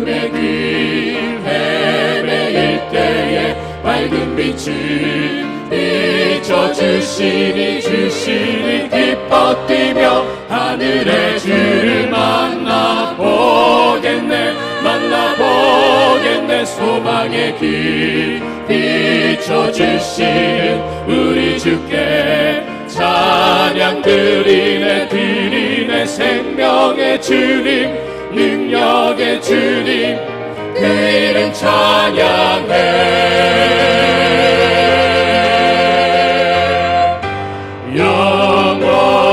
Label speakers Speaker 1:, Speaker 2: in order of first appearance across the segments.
Speaker 1: 어둠의 길 헤매일 때에 밝은 빛을 비춰주시니 기뻐 뛰며 하늘의 주를 만나보겠네 소망의 길 비춰주시는 우리 주께 찬양 드리네 생명의 주님 능력의 주님 그 이름 찬양해 영원히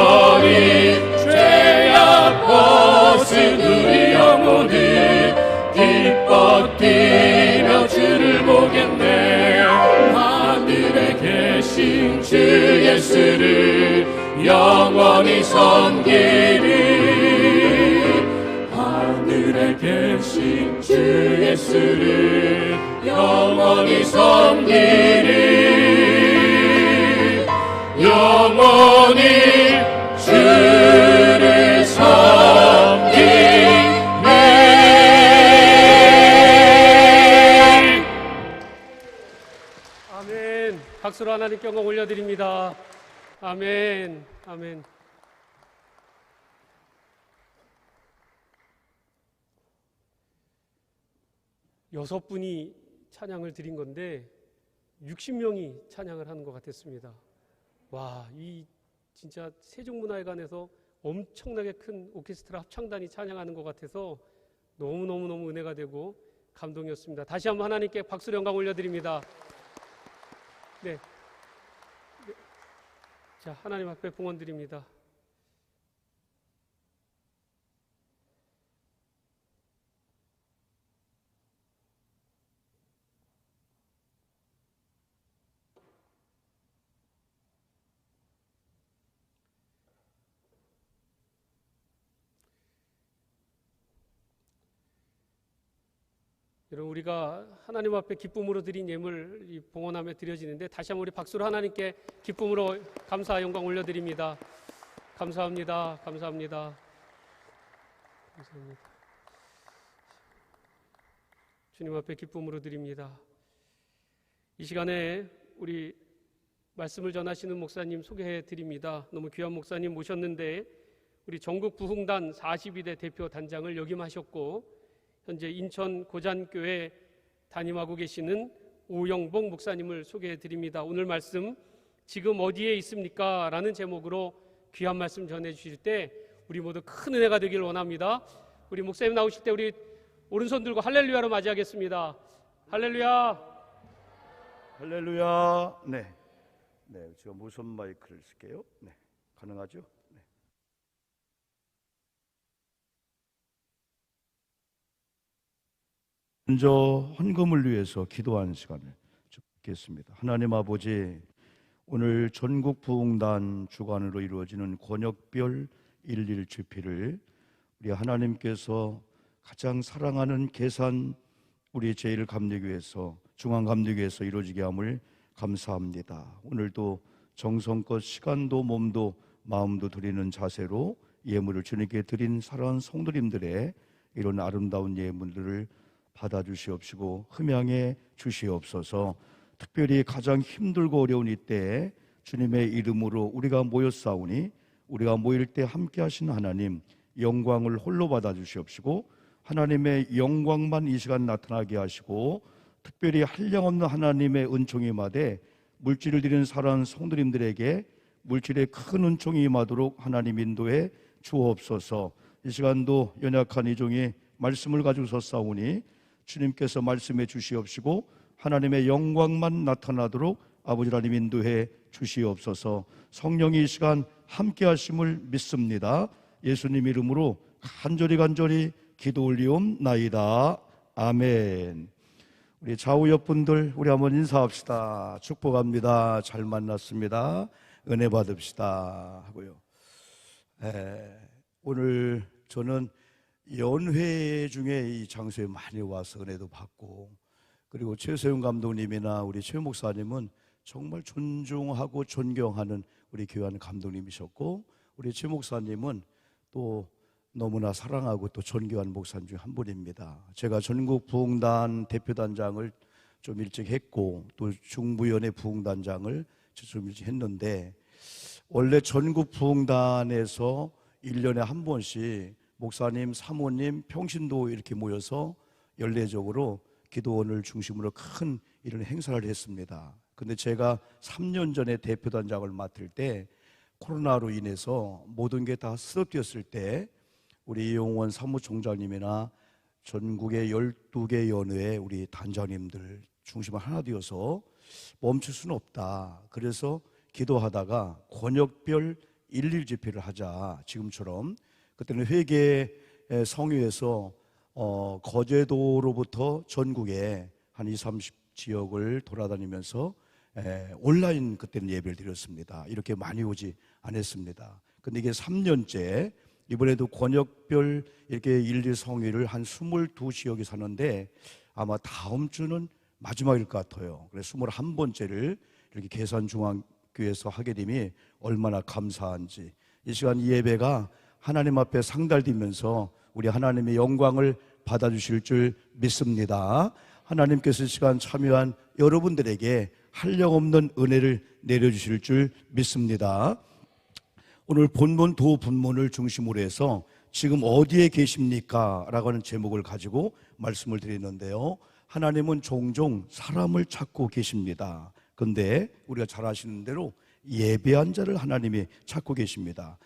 Speaker 1: 죄악 벗은 우리 영혼을 기뻐 뛰며 주를 보겠네 하늘에 계신 주 예수를 영원히 섬기리 하늘에 계신 주 예수를 영원히 섬기리 영원히 주를 섬기리
Speaker 2: 아멘. 박수로 하나님께 영광 올려드립니다. 아멘. 아멘. 여섯 분이 찬양을 드린 건데 60명이 찬양을 하는 것 같았습니다. 와, 이 진짜 세종문화회관에서 엄청나게 큰 오케스트라 합창단이 찬양하는 것 같아서 너무너무 은혜가 되고 감동이었습니다. 다시 한번 하나님께 박수로 영광 올려드립니다. 네. 자, 하나님 앞에 봉헌 드립니다. 여러분, 우리가 하나님 앞에 기쁨으로 드린 예물 이 봉헌하며 드려지는데 다시 한번 우리 박수로 하나님께 기쁨으로 감사 영광 올려드립니다. 감사합니다. 감사합니다. 감사합니다. 주님 앞에 기쁨으로 드립니다. 이 시간에 우리 말씀을 전하시는 목사님 소개해 드립니다. 너무 귀한 목사님 모셨는데 우리 전국 부흥단 42대 대표 단장을 역임하셨고 현재 인천 고잔교회 담임하고 계시는 오영복 목사님을 소개해 드립니다. 오늘 말씀 지금 어디에 있습니까? 라는 제목으로 귀한 말씀 전해 주실 때 우리 모두 큰 은혜가 되길 원합니다. 우리 목사님 나오실 때 우리 오른손 들고 할렐루야로 맞이하겠습니다. 할렐루야.
Speaker 3: 할렐루야. 네, 제가 무선 마이크를 쓸게요. 네, 가능하죠? 네. 먼저 헌금을 위해서 기도하는 시간을 갖겠습니다. 하나님 아버지, 오늘 전국 부흥단 주관으로 이루어지는 권역별 일일 집회를 우리 하나님께서 가장 사랑하는 계산 우리 제1감리교회에서 중앙감리교회에서 이루어지게 함을 감사합니다. 오늘도 정성껏 시간도 몸도 마음도 드리는 자세로 예물을 주님께 드린 사랑하는 성도님들의 이런 아름다운 예물들을 받아주시옵시고 흠양해 주시옵소서. 특별히 가장 힘들고 어려운 이때에 주님의 이름으로 우리가 모였사오니 우리가 모일 때 함께 하신 하나님 영광을 홀로 받아주시옵시고 하나님의 영광만 이 시간 나타나게 하시고 특별히 한량없는 하나님의 은총이 임하되 물질을 드리는 사랑하는 성도님들에게 물질의 큰 은총이 임하도록 하나님 인도해 주옵소서. 이 시간도 연약한 이 종이 말씀을 가지고 섰사오니 주님께서 말씀해 주시옵시고 하나님의 영광만 나타나도록 아버지 하나님 인도해 주시옵소서. 성령이 이 시간 함께 하심을 믿습니다. 예수님 이름으로 간절히 기도 올리옵나이다. 아멘. 우리 좌우 옆분들 우리 한번 인사합시다. 축복합니다. 잘 만났습니다. 은혜 받읍시다 하고요. 오늘 저는 연회 중에 이 장소에 많이 와서 은혜도 받고, 그리고 최세훈 감독님이나 우리 최 목사님은 정말 존중하고 존경하는 우리 교회하는 감독님이셨고, 우리 최 목사님은 또 너무나 사랑하고 또 존경하는 목사님 중 한 분입니다. 제가 전국 부흥단 대표단장을 좀 일찍 했고 또 중부연회 부흥단장을 좀 일찍 했는데, 원래 전국 부흥단에서 1년에 한 번씩 목사님, 사모님, 평신도 이렇게 모여서 연례적으로 기도원을 중심으로 큰 이런 행사를 했습니다. 근데 제가 3년 전에 대표단장을 맡을 때 코로나로 인해서 모든 게 다 스톱되었을 때 우리 이용원 사무총장님이나 전국의 12개 연회 우리 단장님들 중심을 하나 되어서 멈출 수는 없다. 그래서 기도하다가 권역별 1.1 집회를 하자. 지금처럼 그때는 회계 성유에서 거제도로부터 전국에 한 20, 30 지역을 돌아다니면서 온라인 그때는 예배를 드렸습니다. 이렇게 많이 오지 않았습니다. 근데 이게 3년째 이번에도 권역별 이렇게 1.1 성회를 한 22지역에 사는데 아마 다음 주는 마지막일 것 같아요. 그래서 21번째를 이렇게 계산중앙교회에서 하게 됨이 얼마나 감사한지, 이 시간 이 예배가 하나님 앞에 상달되면서 우리 하나님의 영광을 받아주실 줄 믿습니다. 하나님께서 이 시간 참여한 여러분들에게 한량없는 은혜를 내려주실 줄 믿습니다. 오늘 본문 두 본문을 중심으로 해서 지금 어디에 계십니까? 라고 하는 제목을 가지고 말씀을 드리는데요, 하나님은 종종 사람을 찾고 계십니다. 그런데 우리가 잘 아시는 대로 예배한 자를 하나님이 찾고 계십니다.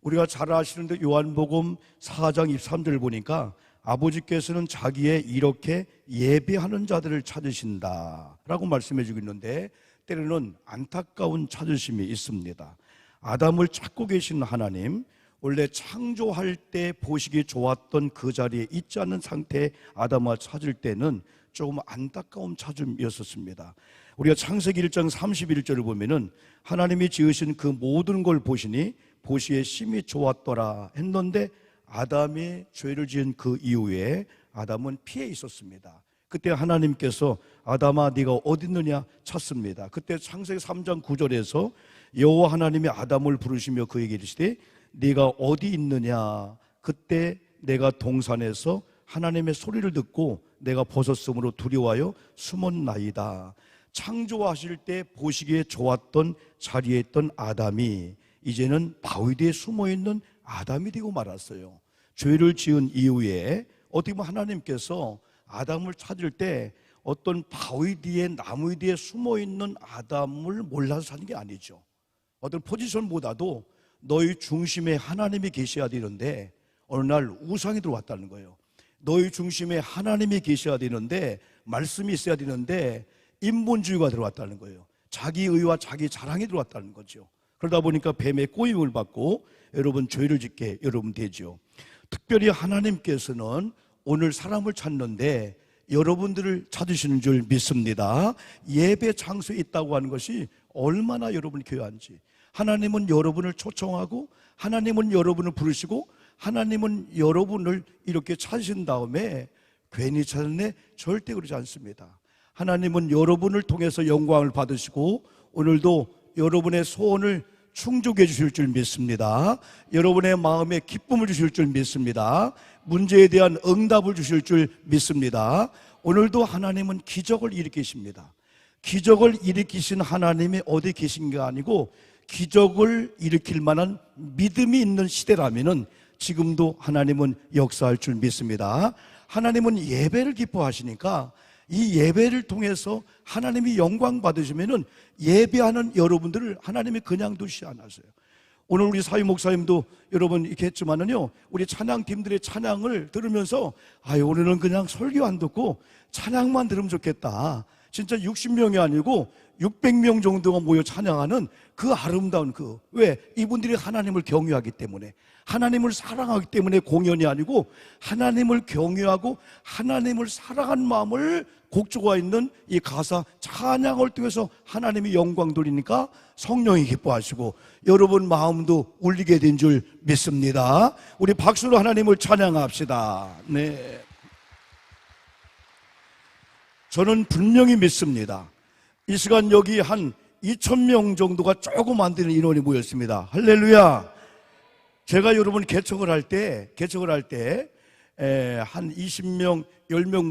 Speaker 3: 우리가 잘 아시는데 요한복음 4장 23절을 보니까 아버지께서는 자기의 이렇게 예배하는 자들을 찾으신다 라고 말씀해 주고 있는데, 때로는 안타까운 찾으심이 있습니다. 아담을 찾고 계신 하나님, 원래 창조할 때 보시기 좋았던 그 자리에 있지 않는 상태의 아담을 찾을 때는 조금 안타까운 찾음이었습니다. 우리가 창세기 1장 31절을 보면은 하나님이 지으신 그 모든 걸 보시니 보시에 심히 좋았더라 했는데, 아담이 죄를 지은 그 이후에 아담은 피해 있었습니다. 그때 하나님께서 아담아 네가 어디 있느냐 찾습니다. 그때 창세기 3장 9절에서 여호와 하나님이 아담을 부르시며 그에게 이르시되 네가 어디 있느냐. 그때 내가 동산에서 하나님의 소리를 듣고 내가 벗었으므로 두려워하여 숨었나이다. 창조하실 때 보시기에 좋았던 자리에 있던 아담이 이제는 바위 뒤에 숨어있는 아담이 되고 말았어요. 죄를 지은 이후에 어떻게 보면 하나님께서 아담을 찾을 때 어떤 바위 뒤에 나무 뒤에 숨어있는 아담을 몰라서 찾는 게 아니죠. 어떤 포지션보다도 너희 중심에 하나님이 계셔야 되는데 어느 날 우상이 들어왔다는 거예요. 너희 중심에 하나님이 계셔야 되는데 말씀이 있어야 되는데 인본주의가 들어왔다는 거예요. 자기 의와 자기 자랑이 들어왔다는 거죠. 그러다 보니까 뱀의 꼬임을 받고 여러분 죄를 짓게 여러분 되죠. 특별히 하나님께서는 오늘 사람을 찾는데 여러분들을 찾으시는 줄 믿습니다. 예배 장소에 있다고 하는 것이 얼마나 여러분이 귀한지. 하나님은 여러분을 초청하고 하나님은 여러분을 부르시고 하나님은 여러분을 이렇게 찾으신 다음에 괜히 찾았네? 절대 그러지 않습니다. 하나님은 여러분을 통해서 영광을 받으시고 오늘도 여러분의 소원을 충족해 주실 줄 믿습니다. 여러분의 마음에 기쁨을 주실 줄 믿습니다. 문제에 대한 응답을 주실 줄 믿습니다. 오늘도 하나님은 기적을 일으키십니다. 기적을 일으키신 하나님이 어디 계신 게 아니고 기적을 일으킬 만한 믿음이 있는 시대라면은 지금도 하나님은 역사할 줄 믿습니다. 하나님은 예배를 기뻐하시니까 이 예배를 통해서 하나님이 영광 받으시면은 예배하는 여러분들을 하나님이 그냥 두시지 않았어요. 오늘 우리 사위 목사님도 여러분 이렇게 했지만은요, 우리 찬양팀들의 찬양을 들으면서 오늘은 그냥 설교 안 듣고 찬양만 들으면 좋겠다. 진짜 60명이 아니고 600명 정도가 모여 찬양하는 그 아름다운 왜? 이분들이 하나님을 경외하기 때문에, 하나님을 사랑하기 때문에 공연이 아니고 하나님을 경외하고 하나님을 사랑하는 마음을 곡조가 있는 이 가사 찬양을 통해서 하나님이 영광 돌리니까 성령이 기뻐하시고 여러분 마음도 울리게 된 줄 믿습니다. 우리 박수로 하나님을 찬양합시다. 네. 저는 분명히 믿습니다. 이 시간 여기 한 2,000명 정도가 조금 안 되는 인원이 모였습니다. 할렐루야. 제가 여러분 개척을 할 때 한 20명, 10명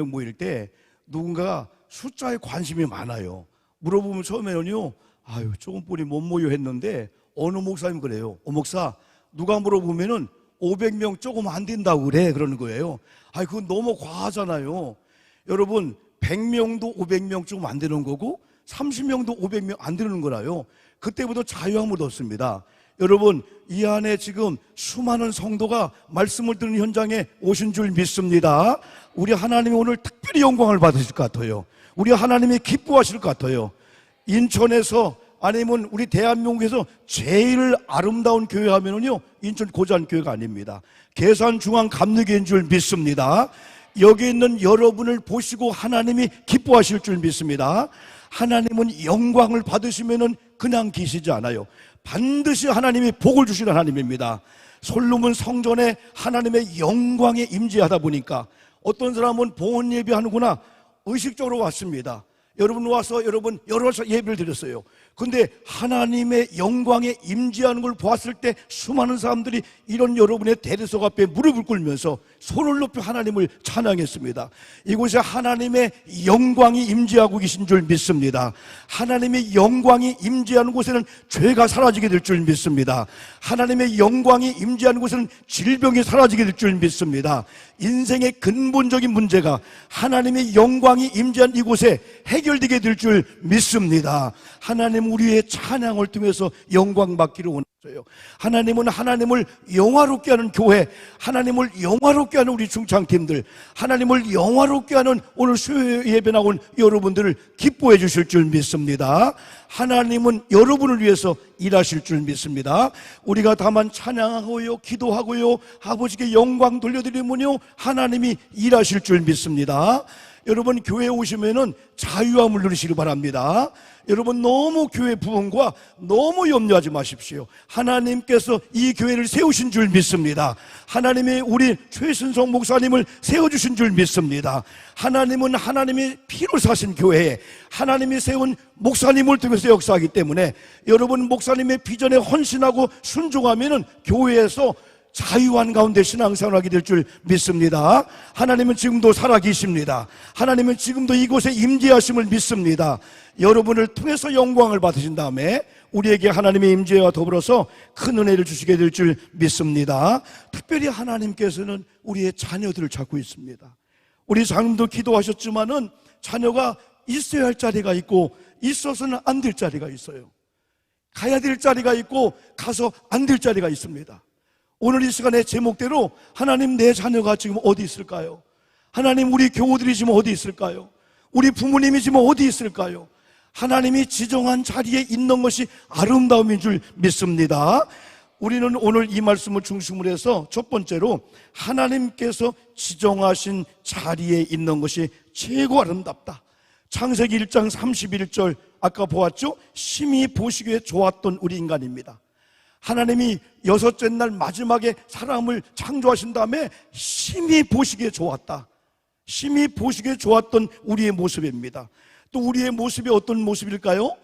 Speaker 3: 모일 때 누군가가 숫자에 관심이 많아요. 물어보면 처음에는요, 아유, 조금뿐이 못 모여 했는데 어느 목사님 그래요. 목사, 누가 물어보면은 500명 조금 안 된다고 그래. 그러는 거예요. 아이, 그건 너무 과하잖아요. 여러분, 100명도 500명 조금 안 되는 거고 30명도 500명 안 되는 거라요. 그때부터 자유함을 얻었습니다. 여러분, 이 안에 지금 수많은 성도가 말씀을 듣는 현장에 오신 줄 믿습니다. 우리 하나님이 오늘 특별히 영광을 받으실 것 같아요. 우리 하나님이 기뻐하실 것 같아요. 인천에서 아니면 우리 대한민국에서 제일 아름다운 교회 하면은요, 인천 고잔교회가 아닙니다. 계산중앙감리교회인 줄 믿습니다. 여기 있는 여러분을 보시고 하나님이 기뻐하실 줄 믿습니다. 하나님은 영광을 받으시면은 그냥 계시지 않아요. 반드시 하나님이 복을 주시는 하나님입니다. 솔로몬 성전에 하나님의 영광에 임재하다 보니까 어떤 사람은 봉헌 예배하는구나 의식적으로 왔습니다. 여러분 와서 여러분 여러 예배를 드렸어요. 근데 하나님의 영광에 임재하는 걸 보았을 때 수많은 사람들이 이런 여러분의 대리석 앞에 무릎을 꿇으면서 손을 높여 하나님을 찬양했습니다. 이곳에 하나님의 영광이 임재하고 계신 줄 믿습니다. 하나님의 영광이 임재하는 곳에는 죄가 사라지게 될 줄 믿습니다. 하나님의 영광이 임재하는 곳에는 질병이 사라지게 될 줄 믿습니다. 인생의 근본적인 문제가 하나님의 영광이 임재한 이곳에 해결되게 될 줄 믿습니다. 하나님 우리의 찬양을 통해서 영광 받기를 원하세요. 하나님은 하나님을 영화롭게 하는 교회, 하나님을 영화롭게 하는 우리 중창팀들, 하나님을 영화롭게 하는 오늘 수요 예배 나온 여러분들을 기뻐해 주실 줄 믿습니다. 하나님은 여러분을 위해서 일하실 줄 믿습니다. 우리가 다만 찬양하고요, 기도하고요, 아버지께 영광 돌려드리면요, 하나님이 일하실 줄 믿습니다. 여러분 교회에 오시면은 자유함을 누리시기 바랍니다. 여러분 너무 교회 부흥과 너무 염려하지 마십시오. 하나님께서 이 교회를 세우신 줄 믿습니다. 하나님이 우리 최순성 목사님을 세워주신 줄 믿습니다. 하나님은 하나님이 피로 사신 교회에 하나님이 세운 목사님을 통해서 역사하기 때문에 여러분 목사님의 비전에 헌신하고 순종하면은 교회에서 자유한 가운데 신앙생활하게 될 줄 믿습니다. 하나님은 지금도 살아계십니다. 하나님은 지금도 이곳에 임재하심을 믿습니다. 여러분을 통해서 영광을 받으신 다음에 우리에게 하나님의 임재와 더불어서 큰 은혜를 주시게 될 줄 믿습니다. 특별히 하나님께서는 우리의 자녀들을 찾고 있습니다. 우리 장님도 기도하셨지만은 자녀가 있어야 할 자리가 있고 있어서는 안 될 자리가 있어요. 가야 될 자리가 있고 가서 안 될 자리가 있습니다. 오늘 이 시간의 제목대로 하나님 내 자녀가 지금 어디 있을까요? 하나님 우리 교우들이 지금 어디 있을까요? 우리 부모님이 지금 어디 있을까요? 하나님이 지정한 자리에 있는 것이 아름다움인 줄 믿습니다. 우리는 오늘 이 말씀을 중심으로 해서 첫 번째로 하나님께서 지정하신 자리에 있는 것이 최고 아름답다. 창세기 1장 31절 아까 보았죠? 심히 보시기에 좋았던 우리 인간입니다. 하나님이 여섯째 날 마지막에 사람을 창조하신 다음에 심히 보시기에 좋았다. 심히 보시기에 좋았던 우리의 모습입니다. 또 우리의 모습이 어떤 모습일까요?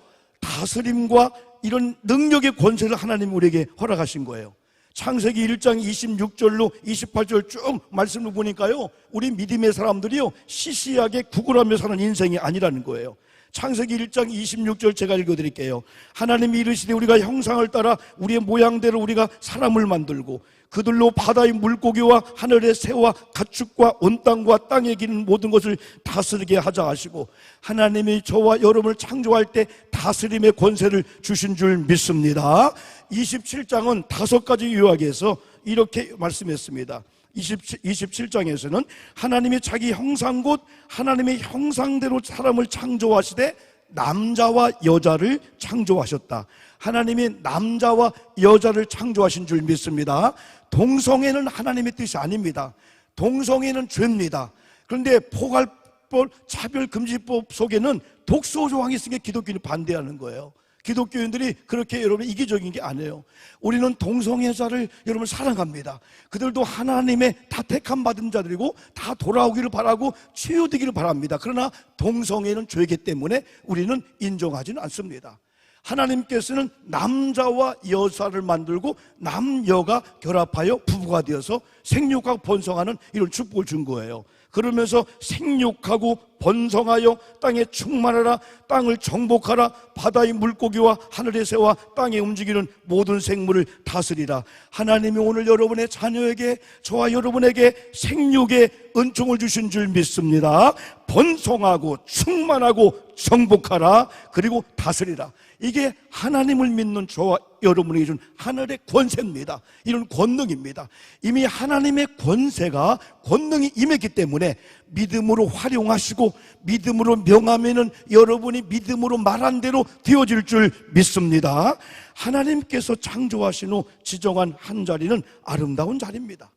Speaker 3: 다스림과 이런 능력의 권세를 하나님이 우리에게 허락하신 거예요. 창세기 1장 26절로 28절 쭉 말씀을 보니까요, 우리 믿음의 사람들이요 시시하게 구걸하며 사는 인생이 아니라는 거예요. 창세기 1장 26절 제가 읽어드릴게요. 하나님이 이르시되 우리가 형상을 따라 우리의 모양대로 우리가 사람을 만들고 그들로 바다의 물고기와 하늘의 새와 가축과 온 땅과 땅에 기는 모든 것을 다스리게 하자 하시고, 하나님이 저와 여러분을 창조할 때 다스림의 권세를 주신 줄 믿습니다. 27장은 5가지 요약해서 이렇게 말씀했습니다. 27장에서는 하나님이 자기 형상 곧 하나님의 형상대로 사람을 창조하시되 남자와 여자를 창조하셨다. 하나님이 남자와 여자를 창조하신 줄 믿습니다. 동성애는 하나님의 뜻이 아닙니다. 동성애는 죄입니다. 그런데 포괄법 차별금지법 속에는 독소조항이 있으니까 기독교인이 반대하는 거예요. 기독교인들이 그렇게 여러분 이기적인 게 아니에요. 우리는 동성애자를 여러분 사랑합니다. 그들도 하나님의 다 택함 받은 자들이고 다 돌아오기를 바라고 치유되기를 바랍니다. 그러나 동성애는 죄이기 때문에 우리는 인정하지는 않습니다. 하나님께서는 남자와 여자를 만들고 남녀가 결합하여 부부가 되어서 생육하고 번성하는 이런 축복을 준 거예요. 그러면서 생육하고 번성하여 땅에 충만하라, 땅을 정복하라, 바다의 물고기와 하늘의 새와 땅에 움직이는 모든 생물을 다스리라. 하나님이 오늘 여러분의 자녀에게, 저와 여러분에게 생육의 은총을 주신 줄 믿습니다. 번성하고 충만하고 정복하라, 그리고 다스리라. 이게 하나님을 믿는 저와 여러분에게 준 하늘의 권세입니다. 이런 권능입니다. 이미 하나님의 권능이 임했기 때문에 믿음으로 활용하시고 믿음으로 명하면은 여러분이 믿음으로 말한 대로 되어질 줄 믿습니다. 하나님께서 창조하신 후 지정한 한 자리는 아름다운 자리입니다.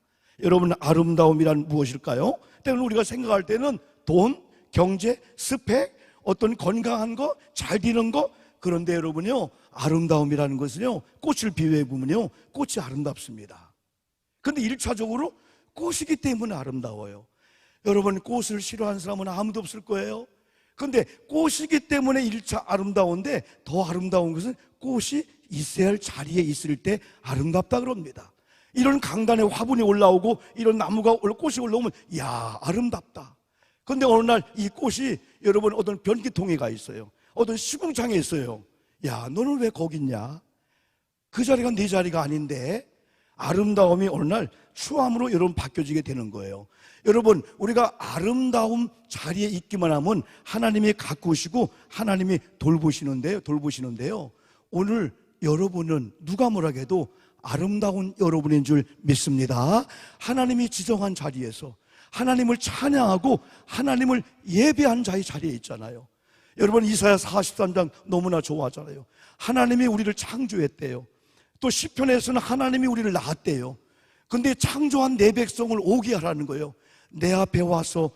Speaker 3: 여러분, 아름다움이란 무엇일까요? 때로는 우리가 생각할 때는 돈, 경제, 스펙, 어떤 건강한 거, 잘 되는 거. 그런데 여러분요, 아름다움이라는 것은요, 꽃을 비유해 보면요, 꽃이 아름답습니다. 그런데 1차적으로 꽃이기 때문에 아름다워요. 여러분, 꽃을 싫어하는 사람은 아무도 없을 거예요. 그런데 꽃이기 때문에 1차 아름다운데, 더 아름다운 것은 꽃이 있어야 할 자리에 있을 때 아름답다 그럽니다. 이런 강단에 화분이 올라오고 이런 나무가 꽃이 올라오면 야, 아름답다. 그런데 어느 날 이 꽃이 여러분 어떤 변기통에 가 있어요. 어떤 시궁창에 있어요. 야, 너는 왜 거기 있냐? 그 자리가 네 자리가 아닌데. 아름다움이 어느 날 추함으로 여러분 바뀌어지게 되는 거예요. 여러분, 우리가 아름다움 자리에 있기만 하면 하나님이 가꾸시고 하나님이 돌보시는데요. 오늘 여러분은 누가 뭐라 해도 아름다운 여러분인 줄 믿습니다. 하나님이 지정한 자리에서 하나님을 찬양하고 하나님을 예배한 자의 자리에 있잖아요. 여러분, 이사야 43장 너무나 좋아하잖아요. 하나님이 우리를 창조했대요. 또 시편에서는 하나님이 우리를 낳았대요. 근데 창조한 내 백성을 오게 하라는 거예요. 내 앞에 와서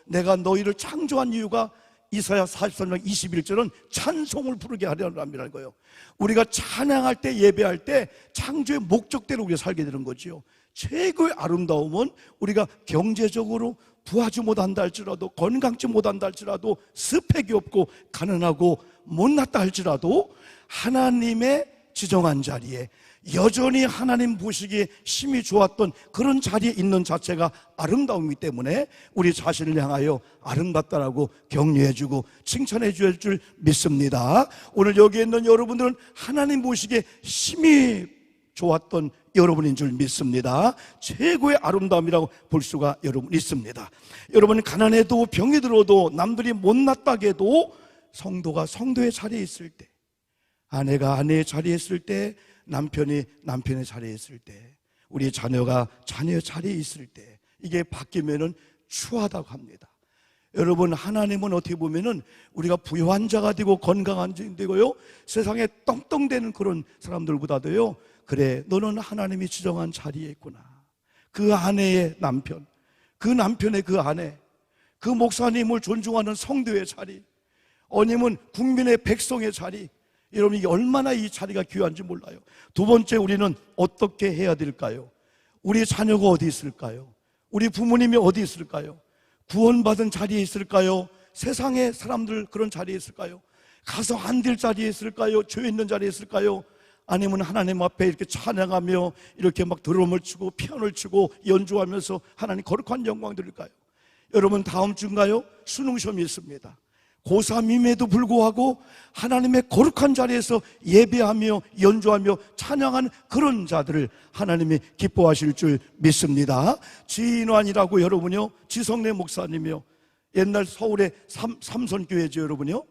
Speaker 3: 내가 너희를 창조한 이유가 이사야 43장 21절은 찬송을 부르게 하려는 거예요. 우리가 찬양할 때, 예배할 때 창조의 목적대로 우리가 살게 되는 거죠. 최고의 아름다움은 우리가 경제적으로 부하지 못한다 할지라도, 건강치 못한다 할지라도, 스펙이 없고 가난하고 못났다 할지라도 하나님의 지정한 자리에 여전히 하나님 보시기에 심히 좋았던 그런 자리에 있는 자체가 아름다움이기 때문에 우리 자신을 향하여 아름답다라고 격려해주고 칭찬해 줄 줄 믿습니다. 오늘 여기에 있는 여러분들은 하나님 보시기에 심히 좋았던 여러분인 줄 믿습니다. 최고의 아름다움이라고 볼 수가 여러분 있습니다. 여러분, 가난해도 병이 들어도 남들이 못났다 해도 성도가 성도의 자리에 있을 때, 아내가 아내의 자리에 있을 때, 남편이 남편의 자리에 있을 때, 우리 자녀가 자녀의 자리에 있을 때 이게 바뀌면은 추하다고 합니다. 여러분, 하나님은 어떻게 보면은 우리가 부유한 자가 되고 건강한 자가 되고요, 세상에 떵떵대는 그런 사람들보다도요, 그래, 너는 하나님이 지정한 자리에 있구나. 그 아내의 남편, 그 남편의 그 아내, 그 목사님을 존중하는 성도의 자리, 어님은 국민의 백성의 자리. 여러분, 이게 얼마나 이 자리가 귀한지 몰라요. 두 번째, 우리는 어떻게 해야 될까요? 우리 자녀가 어디 있을까요? 우리 부모님이 어디 있을까요? 구원받은 자리에 있을까요? 세상의 사람들 그런 자리에 있을까요? 가서 안 될 자리에 있을까요? 죄 있는 자리에 있을까요? 아니면 하나님 앞에 이렇게 찬양하며 이렇게 막 드럼을 치고 피아노를 치고 연주하면서 하나님 거룩한 영광 드릴까요? 여러분, 다음 주인가요? 수능 시험이 있습니다. 고3임에도 불구하고 하나님의 거룩한 자리에서 예배하며 연주하며 찬양하는 그런 자들을 하나님이 기뻐하실 줄 믿습니다. 지인환이라고 여러분요, 지성래 목사님이요, 옛날 서울의 삼선교회죠 여러분요,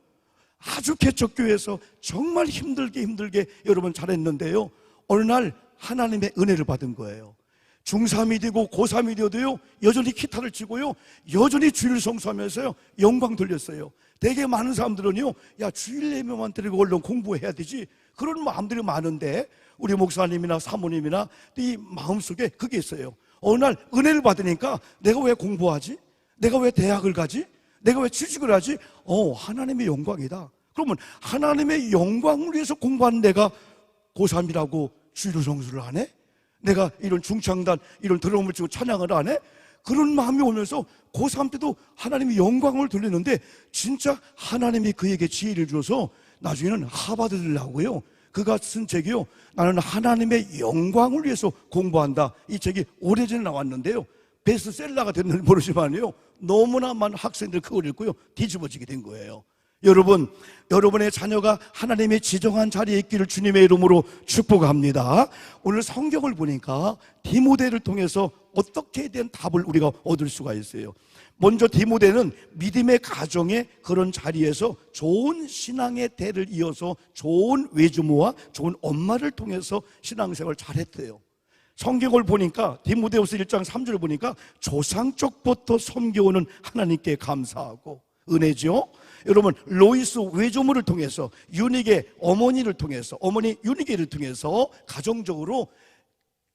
Speaker 3: 아주 개척교회에서 정말 힘들게 여러분 잘했는데요, 어느 날 하나님의 은혜를 받은 거예요. 중3이 되고 고3이 되어도요, 여전히 기타를 치고요, 여전히 주일 성수하면서요, 영광 돌렸어요. 되게 많은 사람들은요, 야, 주일 예배만 드리고 얼른 공부해야 되지, 그런 마음들이 많은데, 우리 목사님이나 사모님이나 이 마음속에 그게 있어요. 어느 날 은혜를 받으니까 내가 왜 공부하지? 내가 왜 대학을 가지? 내가 왜 취직을 하지? 하나님의 영광이다. 그러면 하나님의 영광을 위해서 공부하는 내가 고3이라고 주일 성수를 안 해? 내가 이런 중창단, 이런 드럼을 치고 찬양을 안 해? 그런 마음이 오면서 고3 때도 하나님의 영광을 돌리는데, 진짜 하나님이 그에게 지혜를 줘서 나중에는 하버드를 나오고요. 그가 쓴 책이요, 나는 하나님의 영광을 위해서 공부한다. 이 책이 오래전에 나왔는데요, 베스트셀러가 됐는지 모르지만요, 너무나 많은 학생들이 그걸 읽고요 뒤집어지게 된 거예요. 여러분, 여러분의 자녀가 하나님의 지정한 자리에 있기를 주님의 이름으로 축복합니다. 오늘 성경을 보니까 디모데를 통해서 어떻게 된 답을 우리가 얻을 수가 있어요. 먼저 디모데는 믿음의 가정의 그런 자리에서 좋은 신앙의 대를 이어서 좋은 외주모와 좋은 엄마를 통해서 신앙생활을 잘했대요. 성경을 보니까 디모데후서 1장 3절을 보니까 조상 쪽부터 섬겨오는 하나님께 감사하고, 은혜죠. 여러분, 로이스 외조모를 통해서, 유니게 어머니를 통해서, 어머니 유니게를 통해서 가정적으로,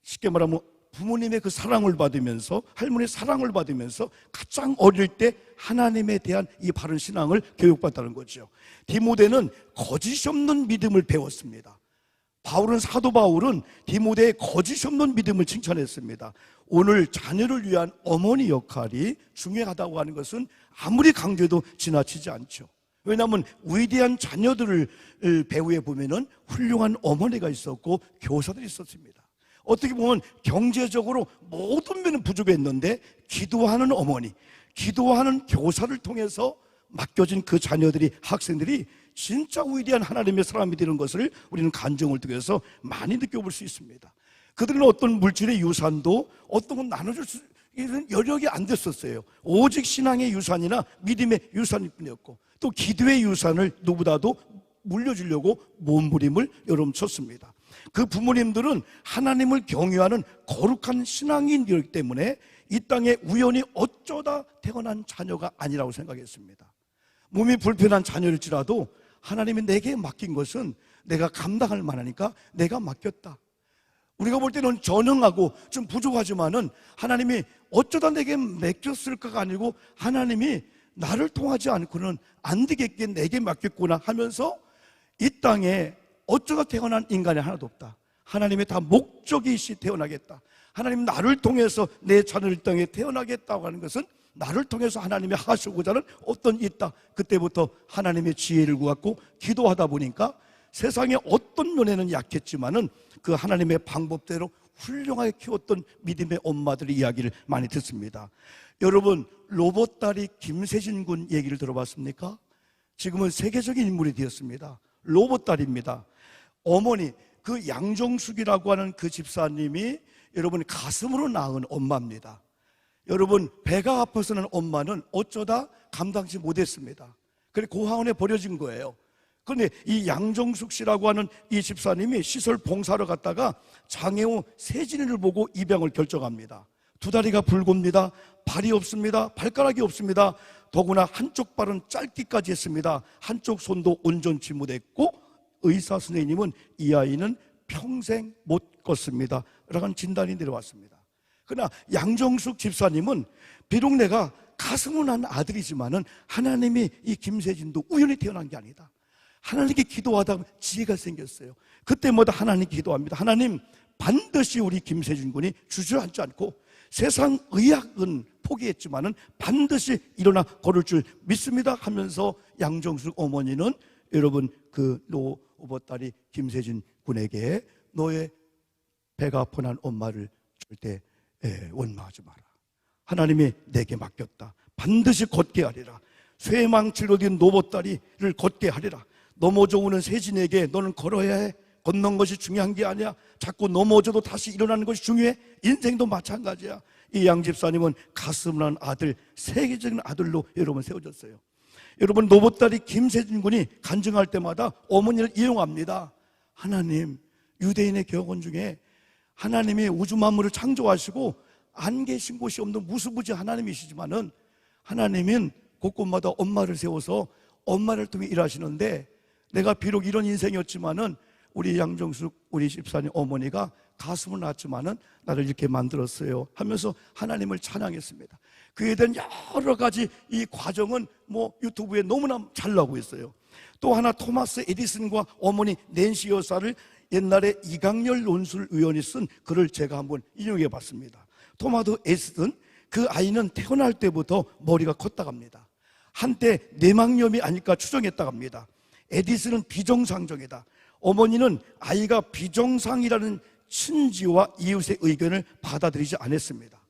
Speaker 3: 쉽게 말하면 부모님의 그 사랑을 받으면서, 할머니의 사랑을 받으면서 가장 어릴 때 하나님에 대한 이 바른 신앙을 교육받다는 거죠. 디모데는 거짓이 없는 믿음을 배웠습니다. 사도 바울은 디모데의 거짓이 없는 믿음을 칭찬했습니다. 오늘 자녀를 위한 어머니 역할이 중요하다고 하는 것은 아무리 강조해도 지나치지 않죠. 왜냐하면 위대한 자녀들을 배후에 보면은 훌륭한 어머니가 있었고 교사들이 있었습니다. 어떻게 보면 경제적으로 모든 면은 부족했는데 기도하는 어머니, 기도하는 교사를 통해서 맡겨진 그 자녀들이, 학생들이 진짜 위대한 하나님의 사람이 되는 것을 우리는 간증을 통해서 많이 느껴볼 수 있습니다. 그들은 어떤 물질의 유산도 어떤 건 나눠줄 수 있는 여력이 안 됐었어요. 오직 신앙의 유산이나 믿음의 유산일 뿐이었고, 또 기도의 유산을 누구보다도 물려주려고 몸부림을 여러분 쳤습니다. 그 부모님들은 하나님을 경외하는 거룩한 신앙인이기 때문에 이 땅에 우연히 어쩌다 태어난 자녀가 아니라고 생각했습니다. 몸이 불편한 자녀일지라도 하나님이 내게 맡긴 것은 내가 감당할 만하니까 내가 맡겼다. 우리가 볼 때는 전능하고 좀 부족하지만은 하나님이 어쩌다 내게 맡겼을까가 아니고 하나님이 나를 통하지 않고는 안 되겠기에 내게 맡겼구나 하면서 이 땅에 어쩌다 태어난 인간이 하나도 없다. 하나님의 다 목적이 있이 태어나겠다. 하나님 나를 통해서 내 자녀를 땅에 태어나겠다고 하는 것은 나를 통해서 하나님이 하시고자 하는 어떤 있다. 그때부터 하나님의 지혜를 구하고 기도하다 보니까 세상의 어떤 면에는 약했지만은 그 하나님의 방법대로 훌륭하게 키웠던 믿음의 엄마들의 이야기를 많이 듣습니다. 여러분, 로봇다리 김세진 군 얘기를 들어봤습니까? 지금은 세계적인 인물이 되었습니다. 로봇다리입니다. 어머니, 그 양정숙이라고 하는 그 집사님이 여러분 가슴으로 낳은 엄마입니다. 여러분, 배가 아파서는 엄마는 어쩌다 감당치 못했습니다. 그래서 고아원에 버려진 거예요. 그런데 이 양정숙 씨라고 하는 이 집사님이 시설 봉사를 갔다가 장애우 세진이를 보고 입양을 결정합니다. 두 다리가 불굽니다. 발이 없습니다. 발가락이 없습니다. 더구나 한쪽 발은 짧기까지 했습니다. 한쪽 손도 온전치 못했고 의사 선생님은 이 아이는 평생 못 걷습니다 라는 진단이 내려왔습니다. 그러나 양정숙 집사님은 비록 내가 가슴을 난 아들이지만은 하나님이 이 김세진도 우연히 태어난 게 아니다. 하나님께 기도하다 지혜가 생겼어요. 그때마다 하나님께 기도합니다. 하나님, 반드시 우리 김세진 군이 주저앉지 않고 세상 의학은 포기했지만은 반드시 일어나 걸을 줄 믿습니다 하면서 양정숙 어머니는 여러분 그 로봇다리 김세진 군에게 너의 배가 아픈한 엄마를 절대 원망하지 마라. 하나님이 내게 맡겼다. 반드시 걷게 하리라. 쇠망치로 된 로봇다리를 걷게 하리라. 넘어져 오는 세진에게 너는 걸어야 해. 걷는 것이 중요한 게 아니야. 자꾸 넘어져도 다시 일어나는 것이 중요해. 인생도 마찬가지야. 이 양 집사님은 가슴을 난 아들, 세계적인 아들로 여러분 세워졌어요. 여러분, 로봇다리 김세진 군이 간증할 때마다 어머니를 이용합니다. 하나님, 유대인의 격언 중에 하나님이 우주 만물을 창조하시고 안 계신 곳이 없는 무수부지 하나님이시지만은 하나님은 곳곳마다 엄마를 세워서 엄마를 통해 일하시는데 내가 비록 이런 인생이었지만은 우리 양정숙 우리 집사님 어머니가 가슴을 낳았지만은 나를 이렇게 만들었어요 하면서 하나님을 찬양했습니다. 그에 대한 여러 가지 이 과정은 유튜브에 너무나 잘 나오고 있어요. 또 하나 토마스 에디슨과 어머니 낸시 여사를 옛날에 이강렬 논술 의원이 쓴 글을 제가 한번 인용해 봤습니다. 토마스 에디슨, 그 아이는 태어날 때부터 머리가 컸다고 합니다. 한때 뇌망염이 아닐까 추정했다고 합니다. 에디슨은 비정상적이다. 어머니는 아이가 비정상이라는 친지와 이웃의 의견을 받아들이지 않았습니다.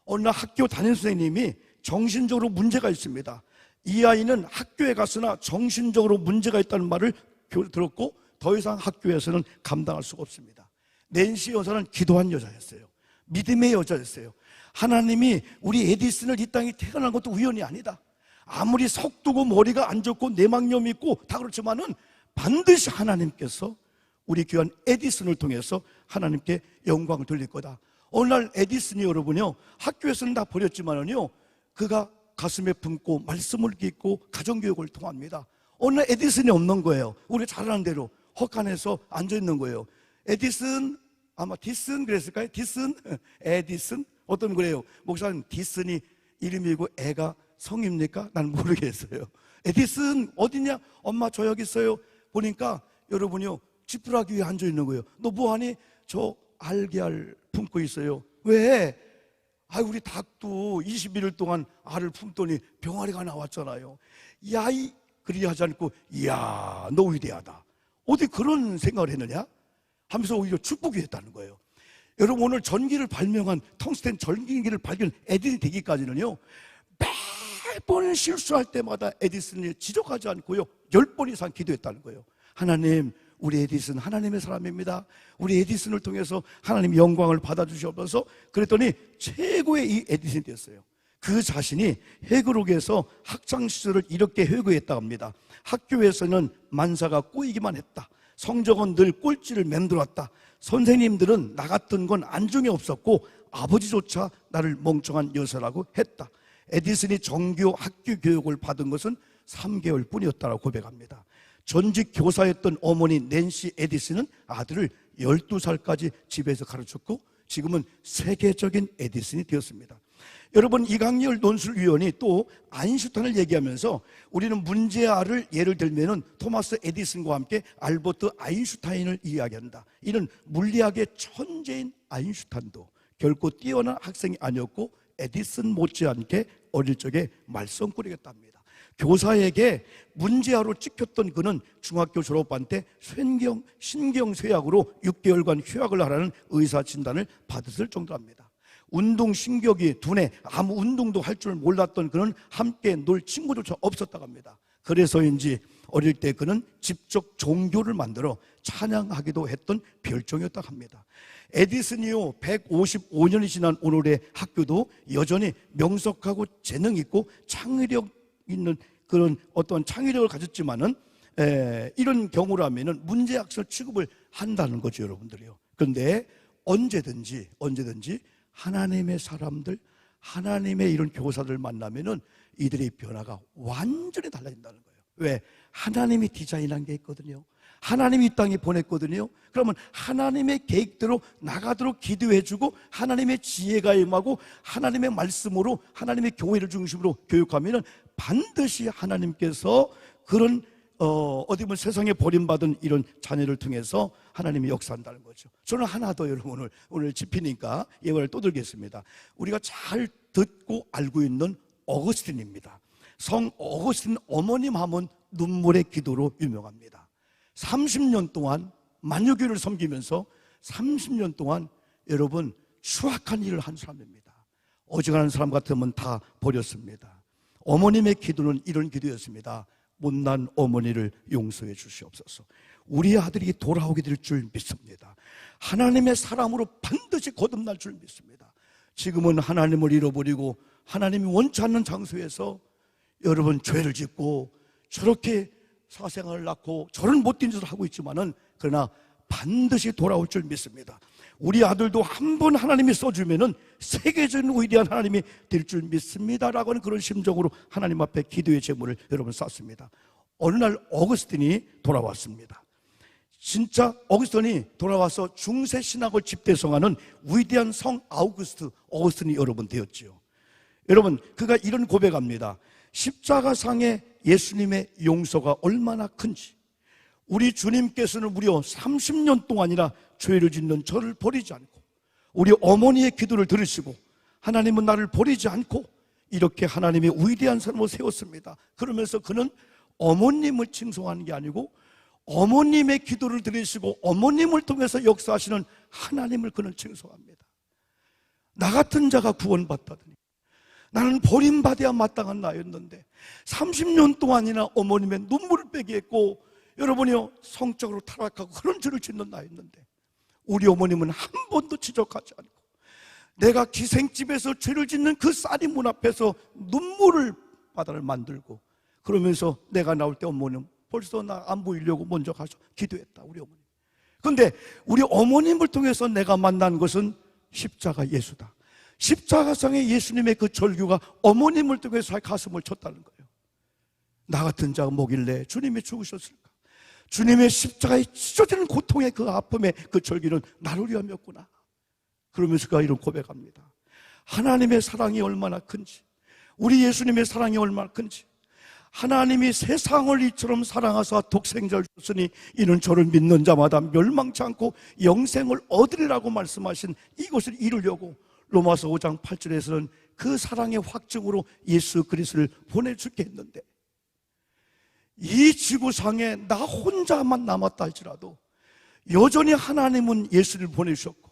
Speaker 3: 어느 날 학교 담임 선생님이 정신적으로 문제가 있습니다. 이 아이는 학교에 갔으나 정신적으로 문제가 있다는 말을 들었고 더 이상 학교에서는 감당할 수가 없습니다. 낸시 여사는 기도한 여자였어요. 믿음의 여자였어요. 하나님이 우리 에디슨을 이 땅에 태어난 것도 우연이 아니다. 아무리 석두고 머리가 안 좋고 내막염이 있고 다 그렇지만은 반드시 하나님께서 우리 귀한 에디슨을 통해서 하나님께 영광을 돌릴 거다. 어느 날 에디슨이 여러분요, 학교에서는 다 버렸지만은요, 그가 가슴에 품고 말씀을 읽고 가정교육을 통합니다. 어느 날 에디슨이 없는 거예요. 우리가 잘 아는 대로 헛간에서 앉아있는 거예요. 에디슨, 아마 디슨 그랬을까요? 디슨? 에디슨? 어떤 그래요? 목사님, 디슨이 이름이고 애가 성입니까? 난 모르겠어요. 에디슨 어디냐? 엄마 저 여기 있어요. 보니까 여러분이요, 지푸라기 위에 앉아있는 거예요. 너 뭐하니? 저 알게알 품고 있어요. 왜? 우리 닭도 21일 동안 알을 품더니 병아리가 나왔잖아요. 야이 그리하지 않고 이야 너 위대하다. 어디 그런 생각을 했느냐? 하면서 오히려 축복이 했다는 거예요. 여러분 오늘 전기를 발명한 텅스텐 전기기를 발견한 에디슨이 되기까지는요, 매번 실수할 때마다 에디슨을 지적하지 않고요 10번 이상 기도했다는 거예요. 하나님, 우리 에디슨 하나님의 사람입니다. 우리 에디슨을 통해서 하나님 영광을 받아주시옵소서. 그랬더니 최고의 이 에디슨이 됐어요. 그 자신이 회고록에서 학창시절을 이렇게 회고했다고 합니다. 학교에서는 만사가 꼬이기만 했다. 성적은 늘 꼴찌를 맴돌았다. 선생님들은 나 같은 건 안중에 없었고 아버지조차 나를 멍청한 여자라고 했다. 에디슨이 정규 학교 교육을 받은 것은 3개월 뿐이었다고 고백합니다. 전직 교사였던 어머니 낸시 에디슨은 아들을 12살까지 집에서 가르쳤고 지금은 세계적인 에디슨이 되었습니다. 여러분, 이강렬 논술위원이 또 아인슈타인을 얘기하면서 우리는 문제아를 예를 들면 토마스 에디슨과 함께 알버트 아인슈타인을 이야기한다. 이는 물리학의 천재인 아인슈타인도 결코 뛰어난 학생이 아니었고 에디슨 못지않게 어릴 적에 말썽꾸리겠답니다. 교사에게 문제아로 찍혔던 그는 중학교 졸업반 때 신경쇠약으로 6개월간 휴학을 하라는 의사 진단을 받았을 정도랍니다. 운동신경이 둔해 아무 운동도 할 줄 몰랐던 그는 함께 놀 친구조차 없었다고 합니다. 그래서인지 어릴 때 그는 직접 종교를 만들어 찬양하기도 했던 별종이었다고 합니다. 에디슨이요 155년이 지난 오늘의 학교도 여전히 명석하고 재능 있고 창의력 있는 그런 어떤 창의력을 가졌지만은 이런 경우라면은 문제학설 취급을 한다는 거죠, 여러분들이요. 그런데 언제든지 하나님의 사람들, 하나님의 이런 교사들 만나면은 이들의 변화가 완전히 달라진다는 거예요. 왜? 하나님이 디자인한 게 있거든요. 하나님이 이 땅에 보냈거든요. 그러면 하나님의 계획대로 나가도록 기도해주고 하나님의 지혜가 임하고 하나님의 말씀으로 하나님의 교회를 중심으로 교육하면은 반드시 하나님께서 그런 어디 보면 세상에 버림받은 이런 자녀를 통해서 하나님이 역사한다는 거죠. 저는 하나 더 여러분 오늘 집히니까 예화를 또 들겠습니다. 우리가 잘 듣고 알고 있는 어거스틴입니다. 성 어거스틴 어머님 하면 눈물의 기도로 유명합니다. 30년 동안 만유교를 섬기면서 30년 동안 여러분 추악한 일을 한 사람입니다. 어지간한 사람 같으면 다 버렸습니다. 어머님의 기도는 이런 기도였습니다. 못난 어머니를 용서해 주시옵소서. 우리 아들이 돌아오게 될 줄 믿습니다. 하나님의 사람으로 반드시 거듭날 줄 믿습니다. 지금은 하나님을 잃어버리고 하나님이 원치 않는 장소에서 여러분 죄를 짓고 저렇게 사생활을 낳고 저런 못된 짓을 하고 있지만은 그러나 반드시 돌아올 줄 믿습니다. 우리 아들도 한 번 하나님이 써주면은 세계적인 위대한 하나님이 될 줄 믿습니다라고 하는 그런 심정으로 하나님 앞에 기도의 제물을 여러분 쌌습니다. 어느 날 어거스틴이 돌아왔습니다. 진짜 어거스틴이 돌아와서 중세 신학을 집대성하는 위대한 성 어거스틴이 여러분 되었지요. 여러분 그가 이런 고백합니다. 십자가상의 예수님의 용서가 얼마나 큰지, 우리 주님께서는 무려 30년 동안이나 죄를 짓는 저를 버리지 않고 우리 어머니의 기도를 들으시고 하나님은 나를 버리지 않고 이렇게 하나님의 위대한 사람을 세웠습니다. 그러면서 그는 어머님을 칭송하는 게 아니고 어머님의 기도를 들으시고 어머님을 통해서 역사하시는 하나님을 그는 칭송합니다. 나 같은 자가 구원받다더니 나는 버림받아야 마땅한 나였는데 30년 동안이나 어머님의 눈물을 빼게 했고 여러분이요 성적으로 타락하고 그런 죄를 짓는 나였는데 우리 어머님은 한 번도 지적하지 않고 내가 기생집에서 죄를 짓는 그 쌀이 문 앞에서 눈물을 바다를 만들고 그러면서 내가 나올 때 어머님 벌써 나 안 보이려고 먼저 가서 기도했다. 우리 어머님. 그런데 우리 어머님을 통해서 내가 만난 것은 십자가 예수다. 십자가상의 예수님의 그 절규가 어머님을 통해서 가슴을 쳤다는 거예요. 나 같은 자가 뭐길래 주님이 죽으셨을까? 주님의 십자가에 찢어지는 고통의 그 아픔의 그 절규는 나를 위함이었구나. 그러면서 그가 이런 고백합니다. 하나님의 사랑이 얼마나 큰지, 우리 예수님의 사랑이 얼마나 큰지, 하나님이 세상을 이처럼 사랑하사 독생자를 줬으니 이는 저를 믿는 자마다 멸망치 않고 영생을 얻으리라고 말씀하신 이것을 이루려고 로마서 5장 8절에서는 그 사랑의 확증으로 예수 그리스도를 보내주게 했는데 이 지구상에 나 혼자만 남았다 할지라도 여전히 하나님은 예수를 보내주셨고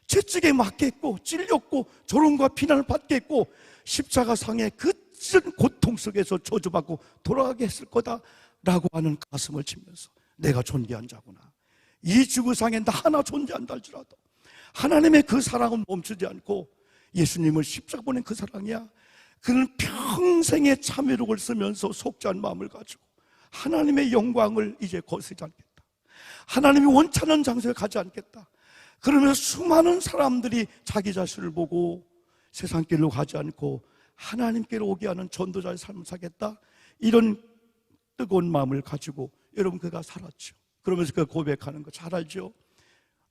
Speaker 3: 채찍에 맞겠고 찔렸고 조롱과 비난을 받겠고 십자가상의 그 찢은 고통 속에서 저주받고 돌아가게 했을 거다라고 하는 가슴을 치면서 내가 존귀한 자구나. 이 지구상에 나 하나 존재한다 할지라도 하나님의 그 사랑은 멈추지 않고 예수님을 십자가 보낸 그 사랑이야. 그는 평생의 참회록을 쓰면서 속죄한 마음을 가지고 하나님의 영광을 이제 거스르지 않겠다. 하나님이 원찮은 장소에 가지 않겠다. 그러면서 수많은 사람들이 자기 자신을 보고 세상 길로 가지 않고 하나님께로 오게 하는 전도자의 삶을 사겠다. 이런 뜨거운 마음을 가지고 여러분 그가 살았죠. 그러면서 그가 고백하는 거 잘 알죠.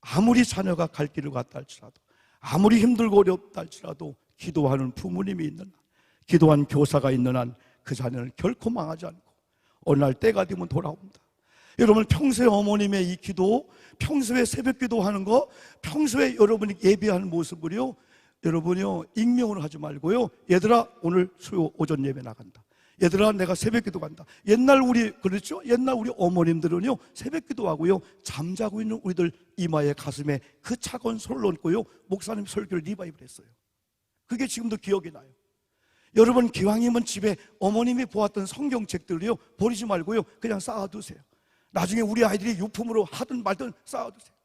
Speaker 3: 아무리 자녀가 갈 길을 갔다 할지라도 아무리 힘들고 어렵다 할지라도 기도하는 부모님이 있는 한, 기도한 교사가 있는 한 그 자녀는 결코 망하지 않고 어느 날 때가 되면 돌아옵니다. 여러분 평소에 어머님의 이 기도, 평소에 새벽 기도하는 거, 평소에 여러분이 예배하는 모습을요 여러분이요 익명으로 하지 말고요 얘들아 오늘 수요 오전 예배 나간다. 얘들아 내가 새벽 기도 간다. 옛날 우리 그렇죠? 옛날 우리 어머님들은요 새벽 기도하고요 잠자고 있는 우리들 이마에 가슴에 그 차가운 손을 얹고요 목사님 설교를 리바이브를 했어요. 그게 지금도 기억이 나요. 여러분 기왕이면 집에 어머님이 보았던 성경책들을요 버리지 말고요 그냥 쌓아두세요. 나중에 우리 아이들이 유품으로 하든 말든 쌓아두세요.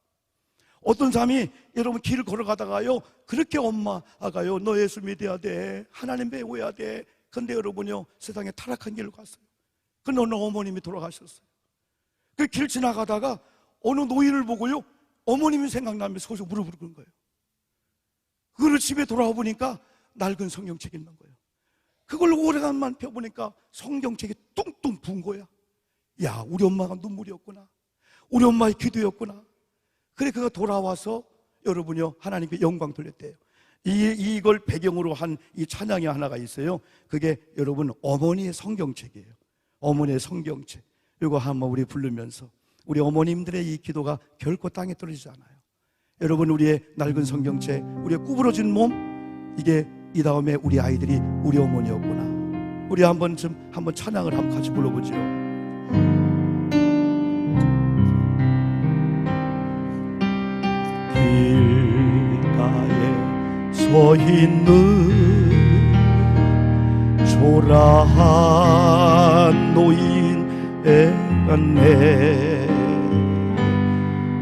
Speaker 3: 어떤 사람이 여러분 길을 걸어가다가요 그렇게 엄마가요 너 예수 믿어야 돼, 하나님 배워야 돼. 근데 여러분요 세상에 타락한 길로 갔어요. 근데 어느 어머님이 돌아가셨어요. 그 길 지나가다가 어느 노인을 보고요 어머님이 생각나면서 거기서 무릎을 꿇은 거예요. 그걸 집에 돌아와 보니까 낡은 성경책이 있는 거예요. 그걸 오래간만 펴보니까 성경책이 뚱뚱 부은 거야. 야 우리 엄마가 눈물이었구나, 우리 엄마의 기도였구나. 그래 그가 돌아와서 여러분요 하나님께 영광 돌렸대요. 이걸 배경으로 한 이 찬양이 하나가 있어요. 그게 여러분 어머니의 성경책이에요. 어머니의 성경책. 이거 한번 우리 부르면서 우리 어머님들의 이 기도가 결코 땅에 떨어지지 않아요. 여러분 우리의 낡은 성경책, 우리의 구부러진 몸, 이게 이 다음에 우리 아이들이 우리 어머니였구나. 우리 한번 찬양을 한번 같이 불러보죠. 길가에 서 있는 초라한 노인 애간네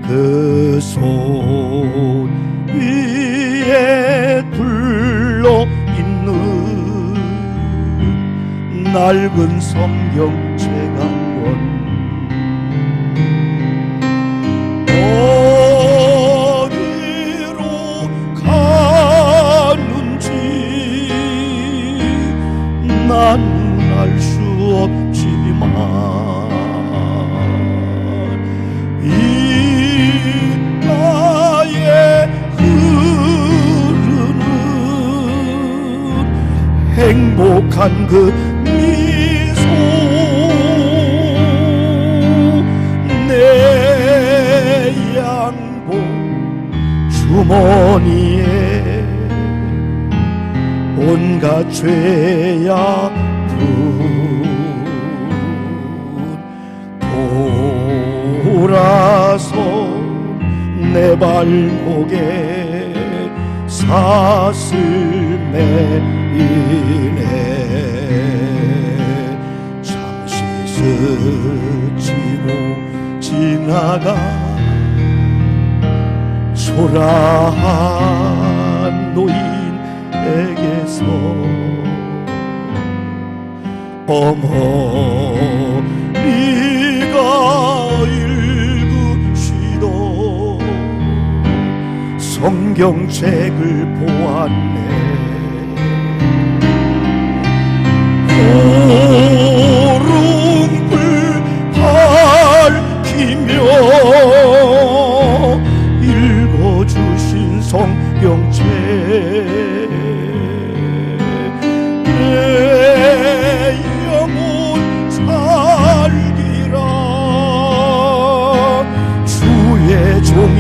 Speaker 3: 그 손 위에 둘러 있는 낡은 성경책 한 권 나는 알 수 없지만 이 나에 흐르는 행복한 그 미소 내 양복 주머니에 온갖 죄악부 돌아선 내 발목에 사슬 매이네. 잠시 스치고 지나가 초라한 노인에게서 어머니가 읽으시던 성경책을 보았네. 오름불 밝히며 읽어주신 성경책, 내 영혼 살기라. 주의 종이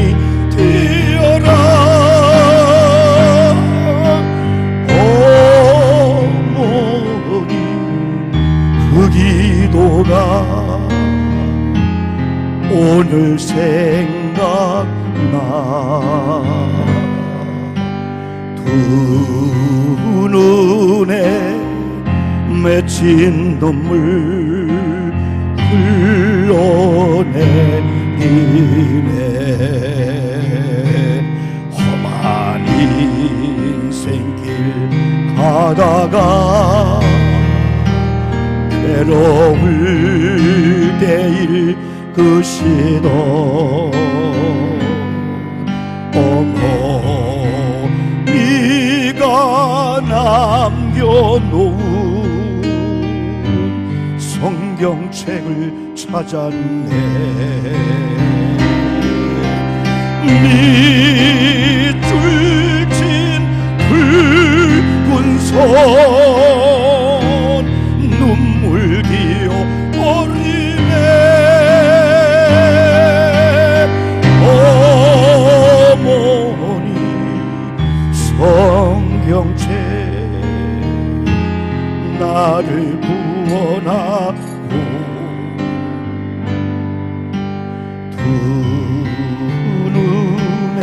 Speaker 3: 되어라. 어머니 그 기도가 오늘 생각나. 두 눈에 맺힌 눈물 흘러내리네. 험한 인생길 가다가 괴로울 때 읽으시던 어머니가 남겨놓은 성경책을 찾았네. 밑줄진 붉은 손 눈물 기어 버리네. 어머니 성경책 나를 구원하고 두 눈에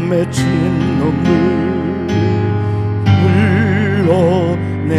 Speaker 3: 맺힌 눈물 흘러내리네.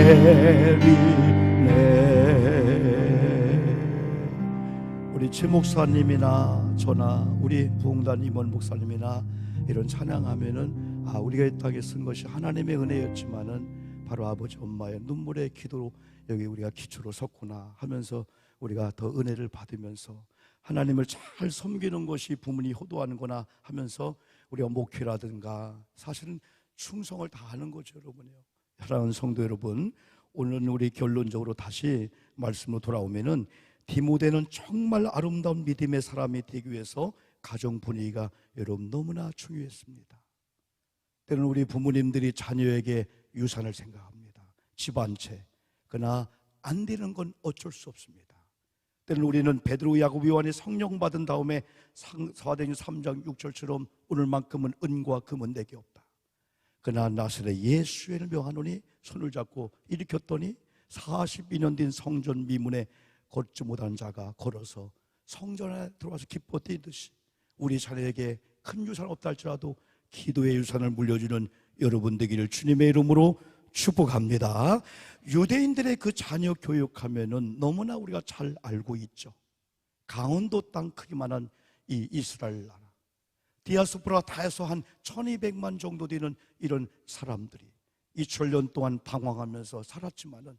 Speaker 3: 우리 최 목사님이나 저나 우리 부흥단 임원 목사님이나 이런 찬양하면은 우리가 이 땅에 쓴 것이 하나님의 은혜였지만은 바로 아버지 엄마의 눈물의 기도로 여기 우리가 기초로 섰구나 하면서 우리가 더 은혜를 받으면서 하나님을 잘 섬기는 것이 부모님이 효도하는구나 하면서 우리가 목회라든가 사실은 충성을 다하는 거죠, 여러분이요. 사랑하는 성도 여러분, 오늘은 우리 결론적으로 다시 말씀으로 돌아오면은 디모데는 정말 아름다운 믿음의 사람이 되기 위해서 가정 분위기가 여러분 너무나 중요했습니다. 때로는 우리 부모님들이 자녀에게 유산을 생각합니다. 집 한 채. 그러나 안 되는 건 어쩔 수 없습니다. 때로는 우리는 베드로, 야고보, 요한이 성령 받은 다음에 사도행전 3장 6절처럼 오늘만큼은 은과 금은 내게 없다. 그러나 나사렛 예수를 명하노니 손을 잡고 일으켰더니 42년 된 성전 미문에 걷지 못한 자가 걸어서 성전에 들어와서 기뻐 뛰듯이 우리 자녀에게 큰 유산 없다 할지라도 기도의 유산을 물려주는 여러분 되기를 주님의 이름으로 축복합니다. 유대인들의 그 자녀 교육하면은 너무나 우리가 잘 알고 있죠. 강원도 땅 크기만한 이 이스라엘 나라, 디아스포라 다 해서 한 1200만 정도 되는 이런 사람들이 2000년 동안 방황하면서 살았지만은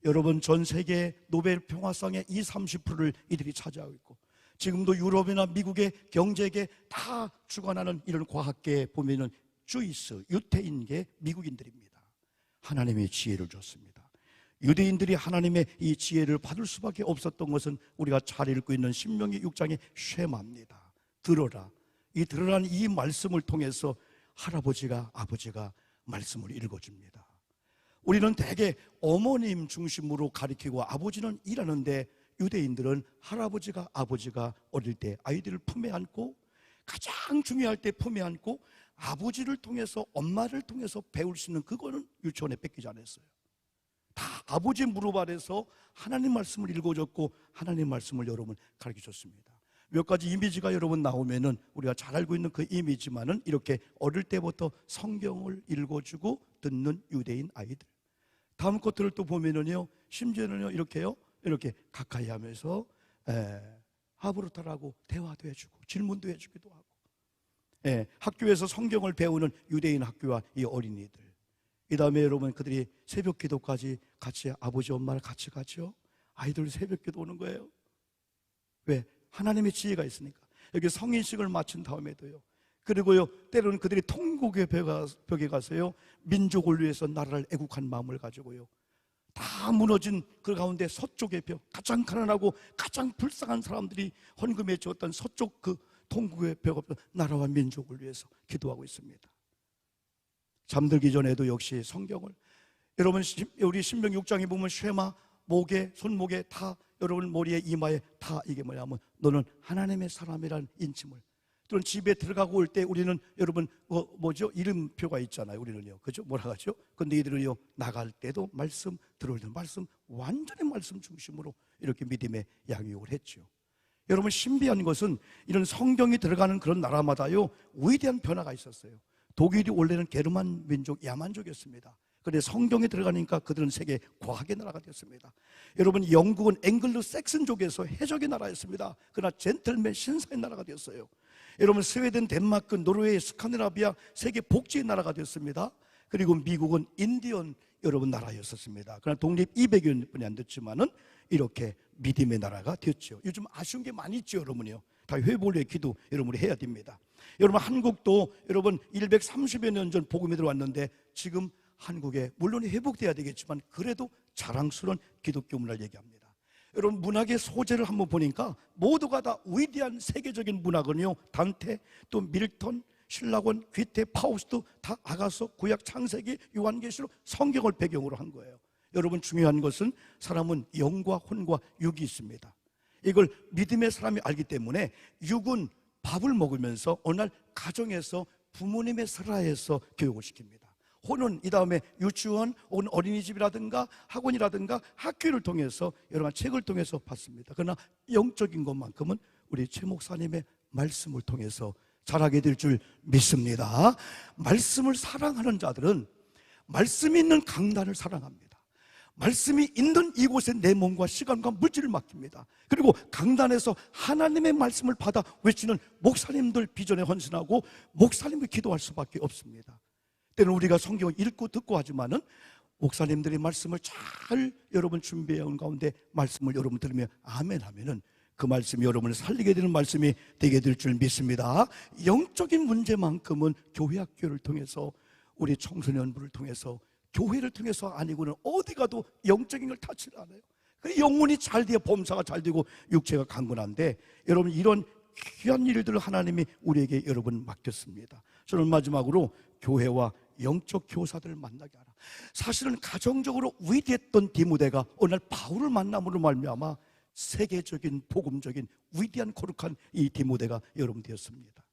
Speaker 3: 여러분 전 세계 노벨 평화상의 30%를 이들이 차지하고 있고 지금도 유럽이나 미국의 경제계 다 주관하는 이런 과학계에 보면은 주이스, 유태인계 미국인들입니다. 하나님의 지혜를 줬습니다. 유대인들이 하나님의 이 지혜를 받을 수밖에 없었던 것은 우리가 잘 읽고 있는 신명기 6장의 쉐마입니다. 들어라. 이 들으라는 이 말씀을 통해서 할아버지가 아버지가 말씀을 읽어줍니다. 우리는 대개 어머님 중심으로 가리키고 아버지는 일하는데 유대인들은 할아버지가 아버지가 어릴 때 아이들을 품에 안고 가장 중요할 때 품에 안고 아버지를 통해서 엄마를 통해서 배울 수 있는 그거는 유치원에 뺏기지 않았어요. 다 아버지 무릎 아래서 하나님 말씀을 읽어줬고 하나님 말씀을 여러분 가르쳐줬습니다. 몇 가지 이미지가 여러분 나오면은 우리가 잘 알고 있는 그 이미지만은 이렇게 어릴 때부터 성경을 읽어주고 듣는 유대인 아이들. 다음 것들을 또 보면은요, 심지어는요 이렇게요, 이렇게 가까이 하면서 하브루타라고 대화도 해주고 질문도 해주기도 하고, 학교에서 성경을 배우는 유대인 학교와 이 어린이들. 이 다음에 여러분 그들이 새벽 기도까지 같이 아버지 엄마를 같이 가죠. 아이들 새벽 기도 오는 거예요. 왜? 하나님의 지혜가 있으니까. 여기 성인식을 마친 다음에도요, 그리고요 때로는 그들이 통곡의 벽에 가서요 민족을 위해서 나라를 애국한 마음을 가지고요 다 무너진 그 가운데 서쪽의 벽, 가장 가난하고 가장 불쌍한 사람들이 헌금해 주었던 서쪽 그 통곡의 벽 앞에 나라와 민족을 위해서 기도하고 있습니다. 잠들기 전에도 역시 성경을, 여러분 우리 신명기 6장에 보면 쉐마, 목에, 손목에 다, 여러분 머리에, 이마에 다 이게 뭐냐면 너는 하나님의 사람이라는 인침을, 또는 집에 들어가고 올 때 우리는 여러분 뭐죠? 이름표가 있잖아요. 우리는요, 그죠? 뭐라 하죠? 근데 이들은요 나갈 때도 말씀, 들어올 때도 말씀, 완전히 말씀 중심으로 이렇게 믿음의 양육을 했죠. 여러분 신비한 것은 이런 성경이 들어가는 그런 나라마다요 위대한 변화가 있었어요. 독일이 원래는 게르만 민족, 야만족이었습니다. 그런데 성경에 들어가니까 그들은 세계 과학의 나라가 되었습니다. 여러분 영국은 앵글로 섹슨족에서 해적의 나라였습니다. 그러나 젠틀맨 신사의 나라가 되었어요. 여러분 스웨덴, 덴마크, 노르웨이, 스칸디나비아 세계 복지의 나라가 되었습니다. 그리고 미국은 인디언 여러분 나라였었습니다. 그러나 독립 200여 년이 안 됐지만은 이렇게 믿음의 나라가 되었죠. 요즘 아쉬운 게 많이 있죠, 여러분이요. 다 회복을 위해 기도 여러분이 해야 됩니다. 여러분 한국도 여러분 130여 년 전 복음이 들어왔는데 지금 한국에 물론 회복돼야 되겠지만 그래도 자랑스러운 기독교 문화를 얘기합니다. 여러분 문학의 소재를 한번 보니까 모두가 다 위대한 세계적인 문학은요 단테, 또 밀턴, 신라곤, 귀테, 파우스트, 다 아가서, 구약, 창세기, 요한계시록, 성경을 배경으로 한 거예요. 여러분 중요한 것은 사람은 영과 혼과 육이 있습니다. 이걸 믿음의 사람이 알기 때문에 육은 밥을 먹으면서 어느 날 가정에서 부모님의 설하에서 교육을 시킵니다. 혼은 이 다음에 유치원 혹은 어린이집이라든가 학원이라든가 학교를 통해서 여러 가지 책을 통해서 받습니다. 그러나 영적인 것만큼은 우리 최 목사님의 말씀을 통해서 자라게 될 줄 믿습니다. 말씀을 사랑하는 자들은 말씀이 있는 강단을 사랑합니다. 말씀이 있는 이곳에 내 몸과 시간과 물질을 맡깁니다. 그리고 강단에서 하나님의 말씀을 받아 외치는 목사님들 비전에 헌신하고 목사님을 기도할 수밖에 없습니다. 때는 우리가 성경을 읽고 듣고 하지만은 목사님들의 말씀을 잘 여러분 준비해 온 가운데 말씀을 여러분 들으며 아멘 하면은 그 말씀이 여러분을 살리게 되는 말씀이 되게 될 줄 믿습니다. 영적인 문제만큼은 교회 학교를 통해서, 우리 청소년부를 통해서, 교회를 통해서 아니고는 어디 가도 영적인 걸 타치를 안 해요. 영혼이 잘 돼야 범사가 잘 되고 육체가 강건한데, 여러분 이런 귀한 일들을 하나님이 우리에게 여러분 맡겼습니다. 저는 마지막으로 교회와 영적 교사들을 만나게 하라. 사실은 가정적으로 위대했던 디모데가 어느 날 바울을 만남으로 말미암아 세계적인 복음적인 위대한 거룩한 이 디모데가 여러분 되었습니다.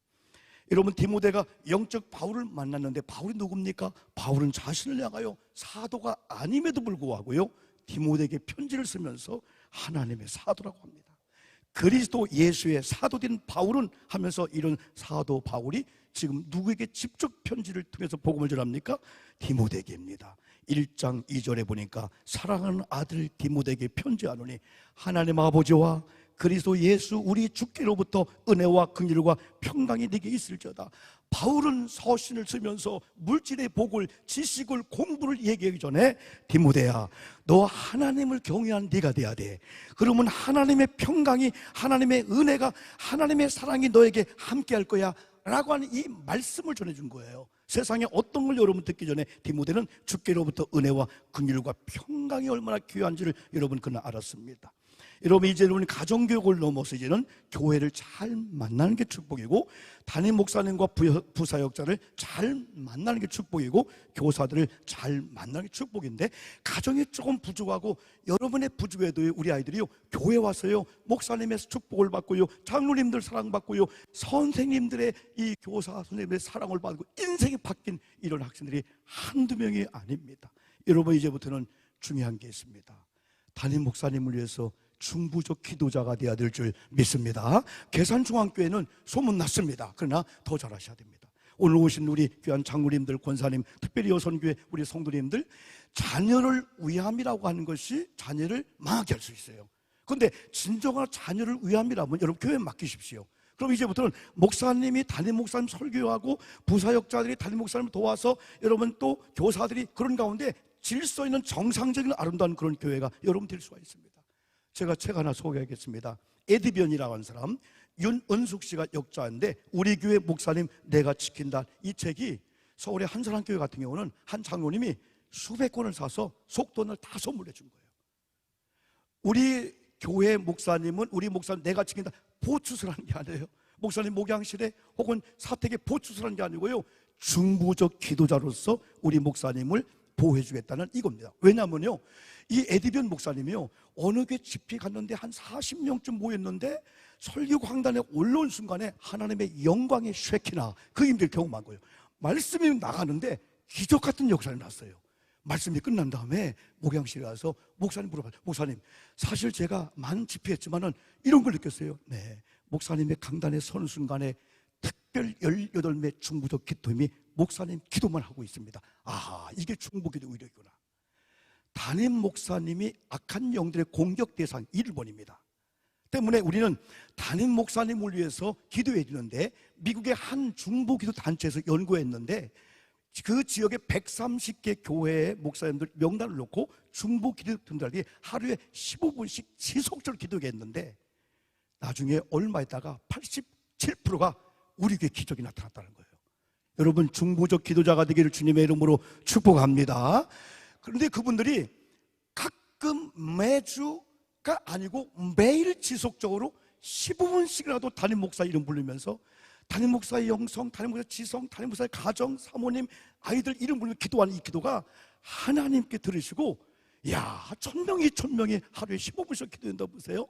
Speaker 3: 여러분 디모데가 영적 바울을 만났는데 바울이 누굽니까? 바울은 자신을 향하여 사도가 아님에도 불구하고요 디모데에게 편지를 쓰면서 하나님의 사도라고 합니다. 그리스도 예수의 사도된 바울은 하면서 이런 사도 바울이 지금 누구에게 직접 편지를 통해서 복음을 전합니까? 디모데에게입니다. 1장 2절에 보니까 사랑하는 아들 디모데에게 편지하노니 하나님 아버지와 그리스도 예수 우리 주께로부터 은혜와 긍휼과 평강이 네게 있을지어다. 바울은 서신을 쓰면서 물질의 복을, 지식을, 공부를 얘기하기 전에 디모데야, 너 하나님을 경외한 네가 돼야 돼. 그러면 하나님의 평강이, 하나님의 은혜가, 하나님의 사랑이 너에게 함께할 거야 라고 하는 이 말씀을 전해준 거예요. 세상에 어떤 걸 여러분 듣기 전에 디모데는 주께로부터 은혜와 긍휼과 평강이 얼마나 귀한지를 여러분 그날 알았습니다. 여러분 이제 여러분 가정교육을 넘어서 이제는 교회를 잘 만나는 게 축복이고, 담임 목사님과 부사역자를 잘 만나는 게 축복이고, 교사들을 잘 만나는 게 축복인데, 가정이 조금 부족하고 여러분의 부족에도 우리 아이들이요 교회 와서요 목사님의 축복을 받고요, 장로님들 사랑받고요, 선생님들의 이 교사 선생님들의 사랑을 받고 인생이 바뀐 이런 학생들이 한두 명이 아닙니다. 여러분 이제부터는 중요한 게 있습니다. 담임 목사님을 위해서 중부적 기도자가 되어야 될 줄 믿습니다. 계산중앙교회는 소문났습니다. 그러나 더 잘하셔야 됩니다. 오늘 오신 우리 귀한 장로님들, 권사님, 특별히 여선교회 우리 성도님들, 자녀를 위함이라고 하는 것이 자녀를 망하게 할 수 있어요. 그런데 진정한 자녀를 위함이라면 여러분 교회에 맡기십시오. 그럼 이제부터는 목사님이 담임 목사님 설교하고 부사역자들이 담임 목사님을 도와서 여러분 또 교사들이 그런 가운데 질서 있는 정상적인 아름다운 그런 교회가 여러분 될 수가 있습니다. 제가 책 하나 소개하겠습니다. 에드변이라고 하는 사람, 윤은숙 씨가 역자인데 우리 교회 목사님 내가 지킨다. 이 책이 서울의 한사랑교회 같은 경우는 한 장로님이 수백 권을 사서 속돈을 다 선물해 준 거예요. 우리 교회 목사님은 우리 목사님 내가 지킨다 보추스라는 게 아니에요. 목사님 목양실에 혹은 사택에 보추스라는 게 아니고요, 중부적 기도자로서 우리 목사님을 보호해 주겠다는 이겁니다. 왜냐하면요, 이 에드변 목사님이요, 어느 교회 집회 갔는데 한 40명쯤 모였는데 설교 강단에 올라온 순간에 하나님의 영광의 쉐키나 그 임들 경험한 거예요. 말씀이 나가는데 기적 같은 역사가 났어요. 말씀이 끝난 다음에 목양실에 가서 목사님 물어봐요. 목사님, 사실 제가 많은 집회했지만은 이런 걸 느꼈어요. 네, 목사님의 강단에 서는 순간에 특별 18매 중부적 기도임이 목사님 기도만 하고 있습니다. 아하, 이게 중부기도 의료구나. 담임 목사님이 악한 영들의 공격 대상 1번입니다. 때문에 우리는 담임 목사님을 위해서 기도해 주는데, 미국의 한 중부기도 단체에서 연구했는데 그 지역의 130개 교회의 목사님들 명단을 놓고 중부 기도팀들에게 하루에 15분씩 지속적으로 기도했는데 나중에 얼마 있다가 87%가 우리 교회 기적이 나타났다는 거예요. 여러분, 중부적 기도자가 되기를 주님의 이름으로 축복합니다. 그런데 그분들이 가끔 매주가 아니고 매일 지속적으로 15분씩이라도 담임 목사 이름 부르면서 담임 목사의 영성, 담임 목사의 지성, 담임 목사의 가정, 사모님, 아이들 이름 부르며 기도하는 이 기도가 하나님께 들으시고, 야, 1000명이 하루에 15분씩 기도한다 보세요.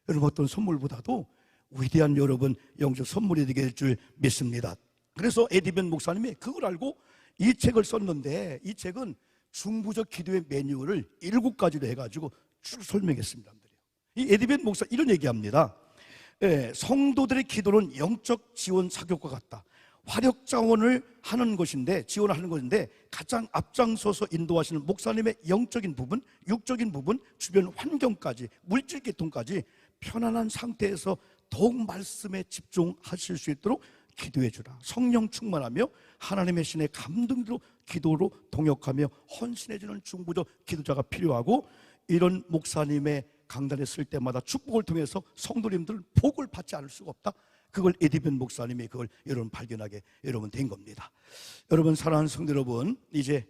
Speaker 3: 여러분, 어떤 선물보다도 위대한 여러분 영적 선물이 되게 될 줄 믿습니다. 그래서 에드변 목사님이 그걸 알고 이 책을 썼는데, 이 책은 중부적 기도의 매뉴얼을 7가지로 해가지고 쭉 설명했습니다. 이 에드변 목사 이런 얘기합니다. 성도들의 기도는 영적 지원 사격과 같다. 화력 자원을 하는 것인데, 지원을 하는 것인데 가장 앞장서서 인도하시는 목사님의 영적인 부분, 육적인 부분, 주변 환경까지, 물질 계통까지 편안한 상태에서 더욱 말씀에 집중하실 수 있도록 기도해 주라. 성령 충만하며 하나님의 신의 감동으로 기도로 동역하며 헌신해주는 중부적 기도자가 필요하고, 이런 목사님의 강단에 쓸 때마다 축복을 통해서 성도님들 복을 받지 않을 수가 없다. 그걸 에드변 목사님이 그걸 여러분 발견하게 여러분 된 겁니다. 여러분, 사랑하는 성도 여러분, 이제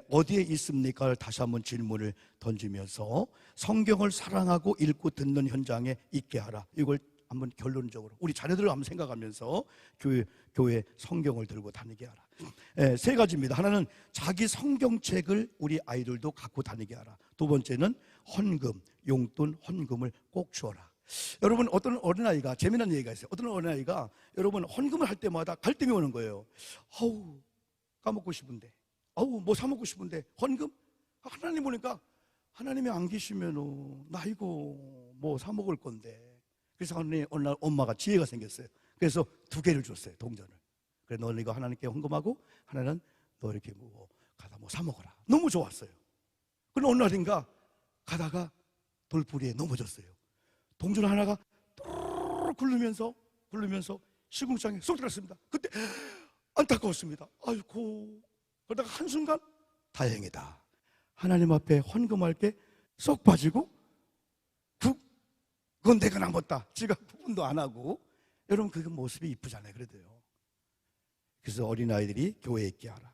Speaker 3: 어디에 있습니까? 다시 한번 질문을 던지면서 성경을 사랑하고 읽고 듣는 현장에 있게 하라. 이걸 한번 결론적으로 우리 자녀들을 한번 생각하면서 교회 성경을 들고 다니게 하라. 3가지입니다. 하나는 자기 성경책을 우리 아이들도 갖고 다니게 하라. 2번째는 헌금, 용돈, 헌금을 꼭 주어라. 여러분, 어떤 어린아이가 재미난 얘기가 있어요. 어떤 어린아이가 여러분 헌금을 할 때마다 갈등이 오는 거예요. 아우, 까먹고 싶은데, 아우, 뭐 사 먹고 싶은데 헌금? 하나님 보니까 하나님이 안 계시면 나 이거 뭐 사 먹을 건데. 그래서 어느 날 엄마가 지혜가 생겼어요. 그래서 2개를 줬어요, 동전을. 그래, 너는 이거 하나님께 헌금하고 하나는 너 이렇게 뭐 가다 뭐 사 먹어라. 너무 좋았어요. 그런데 어느 날인가 가다가 돌부리에 넘어졌어요. 동전 하나가 굴르면서 시궁창에 쏙 들어갔습니다. 그때 안타까웠습니다. 아이고. 그러다가 한순간 다행이다, 하나님 앞에 헌금할 게 쏙 빠지고 그건 내가 남았다. 지가 구분도 안 하고. 여러분, 그 모습이 이쁘잖아요. 그래도요. 그래서 어린아이들이 교회에 있게 하라.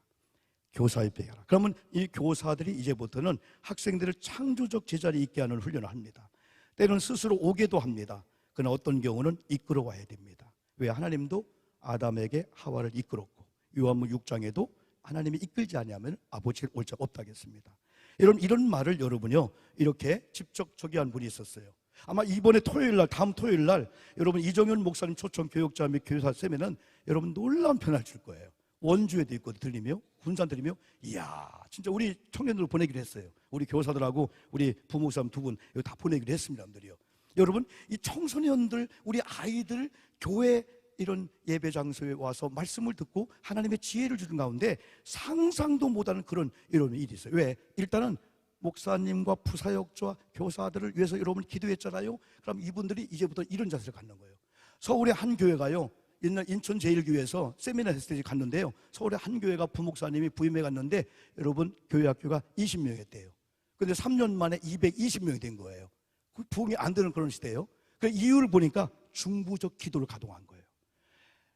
Speaker 3: 교사에 있게 하라. 그러면 이 교사들이 이제부터는 학생들을 창조적 제자리에 있게 하는 훈련을 합니다. 때로는 스스로 오게도 합니다. 그러나 어떤 경우는 이끌어와야 됩니다. 왜? 하나님도 아담에게 하와를 이끌었고, 요한복음 6장에도 하나님이 이끌지 않으면 아버지를 올 자가 없다겠습니다. 이런 말을 여러분요, 이렇게 직접 저기한 분이 있었어요. 아마 이번에 토요일날, 다음 토요일날 여러분 이정현 목사님 초청 교육자 및 교사 쌤에는 여러분 놀라운 변화를 줄 거예요. 원주에도 있고 들리며 군사들이며, 이야, 진짜 우리 청년들 보내기로 했어요. 우리 교사들하고 우리 부목사님 두 분 여기 다 보내기로 했습니다. 여러분, 이 청소년들, 우리 아이들 교회 이런 예배 장소에 와서 말씀을 듣고 하나님의 지혜를 주는 가운데 상상도 못하는 그런 이런 일이 있어요. 왜? 일단은 목사님과 부사역자 교사들을 위해서 여러분 기도했잖아요. 그럼 이분들이 이제부터 이런 자세를 갖는 거예요. 서울의 한 교회가요, 옛날 인천 제일교회에서 세미나 했을 때 갔는데요, 서울의 한 교회가 부목사님이 부임해 갔는데 여러분 교회 학교가 20명이었대요. 근데 3년 만에 220명이 된 거예요. 그 부흥이 안 되는 그런 시대예요. 그 이유를 보니까 중부적 기도를 가동한 거예요.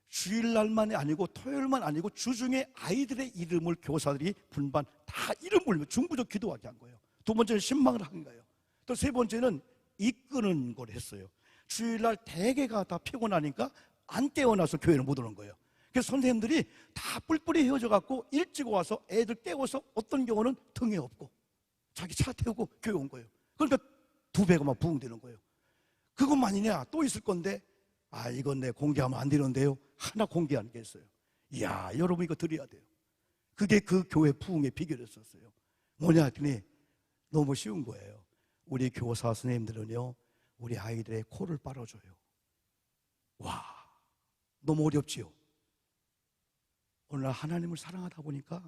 Speaker 3: 주일날만이 아니고 토요일만 아니고 주중에 아이들의 이름을 교사들이 분반 다 이름을 중부적 기도하게 한 거예요. 두 번째는 신망을 한 거예요. 또 세 번째는 이끄는 걸 했어요. 주일날 대개가 다 피곤하니까 안 깨어나서 교회를 못 오는 거예요. 그래서 선생님들이 다 뿔뿔이 헤어져 갖고 일찍 와서 애들 깨워서 어떤 경우는 등에 업고 자기 차 태우고 교회 온 거예요. 그러니까 2배가 막 부흥되는 거예요. 그것만이냐, 또 있을 건데, 이건 내 공개하면 안 되는데요, 하나 공개하는 게 있어요. 이야, 여러분 이거 드려야 돼요. 그게 그 교회 부흥의 비결이었어요. 뭐냐 했더니 너무 쉬운 거예요. 우리 교사 선생님들은요, 우리 아이들의 코를 빨아줘요. 와, 너무 어렵지요. 오늘 하나님을 사랑하다 보니까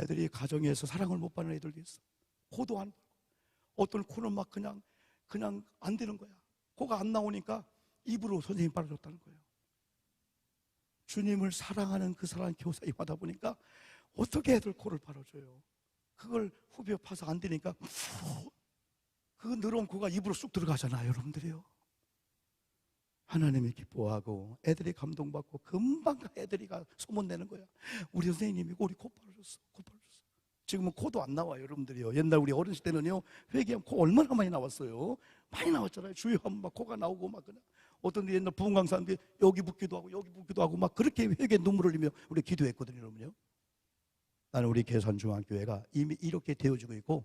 Speaker 3: 애들이 가정에서 사랑을 못 받는 애들도 있어. 코도 안, 어떤 코는 막 그냥 안 되는 거야. 코가 안 나오니까 입으로 선생님 빨아줬다는 거예요. 주님을 사랑하는 그 사랑 교사님 하다 보니까 어떻게 애들 코를 빨아줘요. 그걸 후벼 파서 안 되니까 그 늘어온 코가 입으로 쑥 들어가잖아요. 여러분들이요, 하나님이 기뻐하고 애들이 감동받고 금방 애들이 소문내는 거야. 우리 선생님이 우리 코 빨아줬어. 지금은 코도 안 나와요. 여러분들이요, 옛날 우리 어렸을 때는요, 회개하면 코 얼마나 많이 나왔어요. 많이 나왔잖아요. 주여하면 막 코가 나오고 막 그냥 어떤 데 옛날 부흥 강사인데 여기 붓기도 하고 막 그렇게 회개 눈물을 흘리며 우리 기도했거든요. 여러분요, 나는 우리 계산중앙교회가 이미 이렇게 되어지고 있고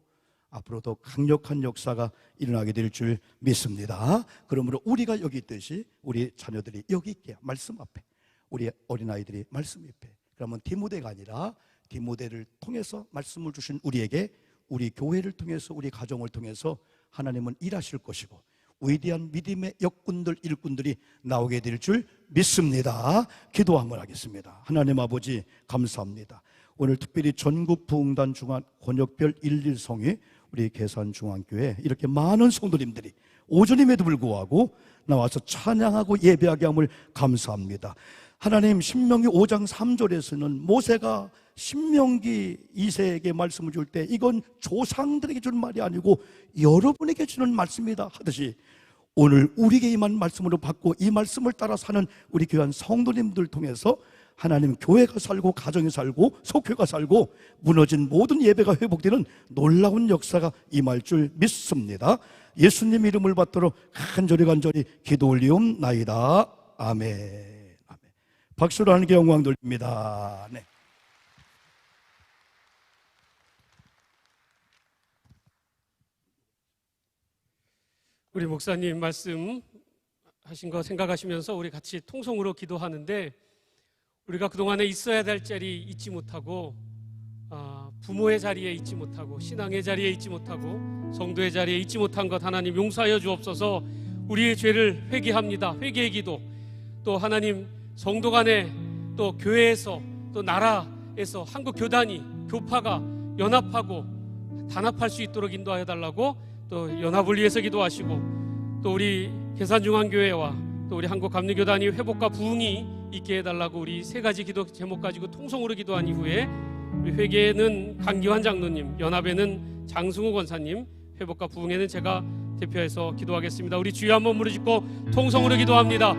Speaker 3: 앞으로도 강력한 역사가 일어나게 될 줄 믿습니다. 그러므로 우리가 여기 있듯이 우리 자녀들이 여기 있게, 말씀 앞에, 우리 어린아이들이 말씀 앞에, 그러면 디모데가 아니라 디모데를 통해서 말씀을 주신 우리에게, 우리 교회를 통해서, 우리 가정을 통해서 하나님은 일하실 것이고 위대한 믿음의 역군들, 일꾼들이 나오게 될 줄 믿습니다. 기도 한번 하겠습니다. 하나님 아버지, 감사합니다. 오늘 특별히 전국 부흥단 중앙 권역별 11성회 우리 계산중앙교회 이렇게 많은 성도님들이 오전임에도 불구하고 나와서 찬양하고 예배하게 함을 감사합니다. 하나님, 신명기 5장 3절에서는 모세가 신명기 2세에게 말씀을 줄 때 이건 조상들에게 주는 말이 아니고 여러분에게 주는 말씀이다 하듯이, 오늘 우리에게 임한 말씀으로 받고 이 말씀을 따라 사는 우리 귀한 성도님들 통해서 하나님, 교회가 살고 가정이 살고 속회가 살고 무너진 모든 예배가 회복되는 놀라운 역사가 임할 줄 믿습니다. 예수님 이름을 받들어 간절히 기도 올리옵나이다. 아멘. 박수로 하나님께 영광 돌립니다. 네.
Speaker 2: 우리 목사님 말씀 하신 거 생각하시면서 우리 같이 통성으로 기도하는데, 우리가 그동안에 있어야 될 자리 잊지 못하고, 부모의 자리에 잊지 못하고, 신앙의 자리에 잊지 못하고, 성도의 자리에 잊지 못한 것 하나님 용서하여 주옵소서. 우리의 죄를 회개합니다. 회개의 기도. 또 하나님, 성도 간에, 또 교회에서, 또 나라에서 한국 교단이, 교파가 연합하고 단합할 수 있도록 인도하여 달라고 또 연합을 위해서 기도하시고, 또 우리 계산중앙교회와 또 우리 한국감리교단이 회복과 부흥이 있게 해달라고 우리 세 가지 기도 제목 가지고 통성으로 기도한 이후에, 우리 회계는 강기환 장로님, 연합에는 장승호 권사님, 회복과 부흥에는 제가 대표해서 기도하겠습니다. 우리 주여 한번 무릎 짓고 통성으로 기도합니다.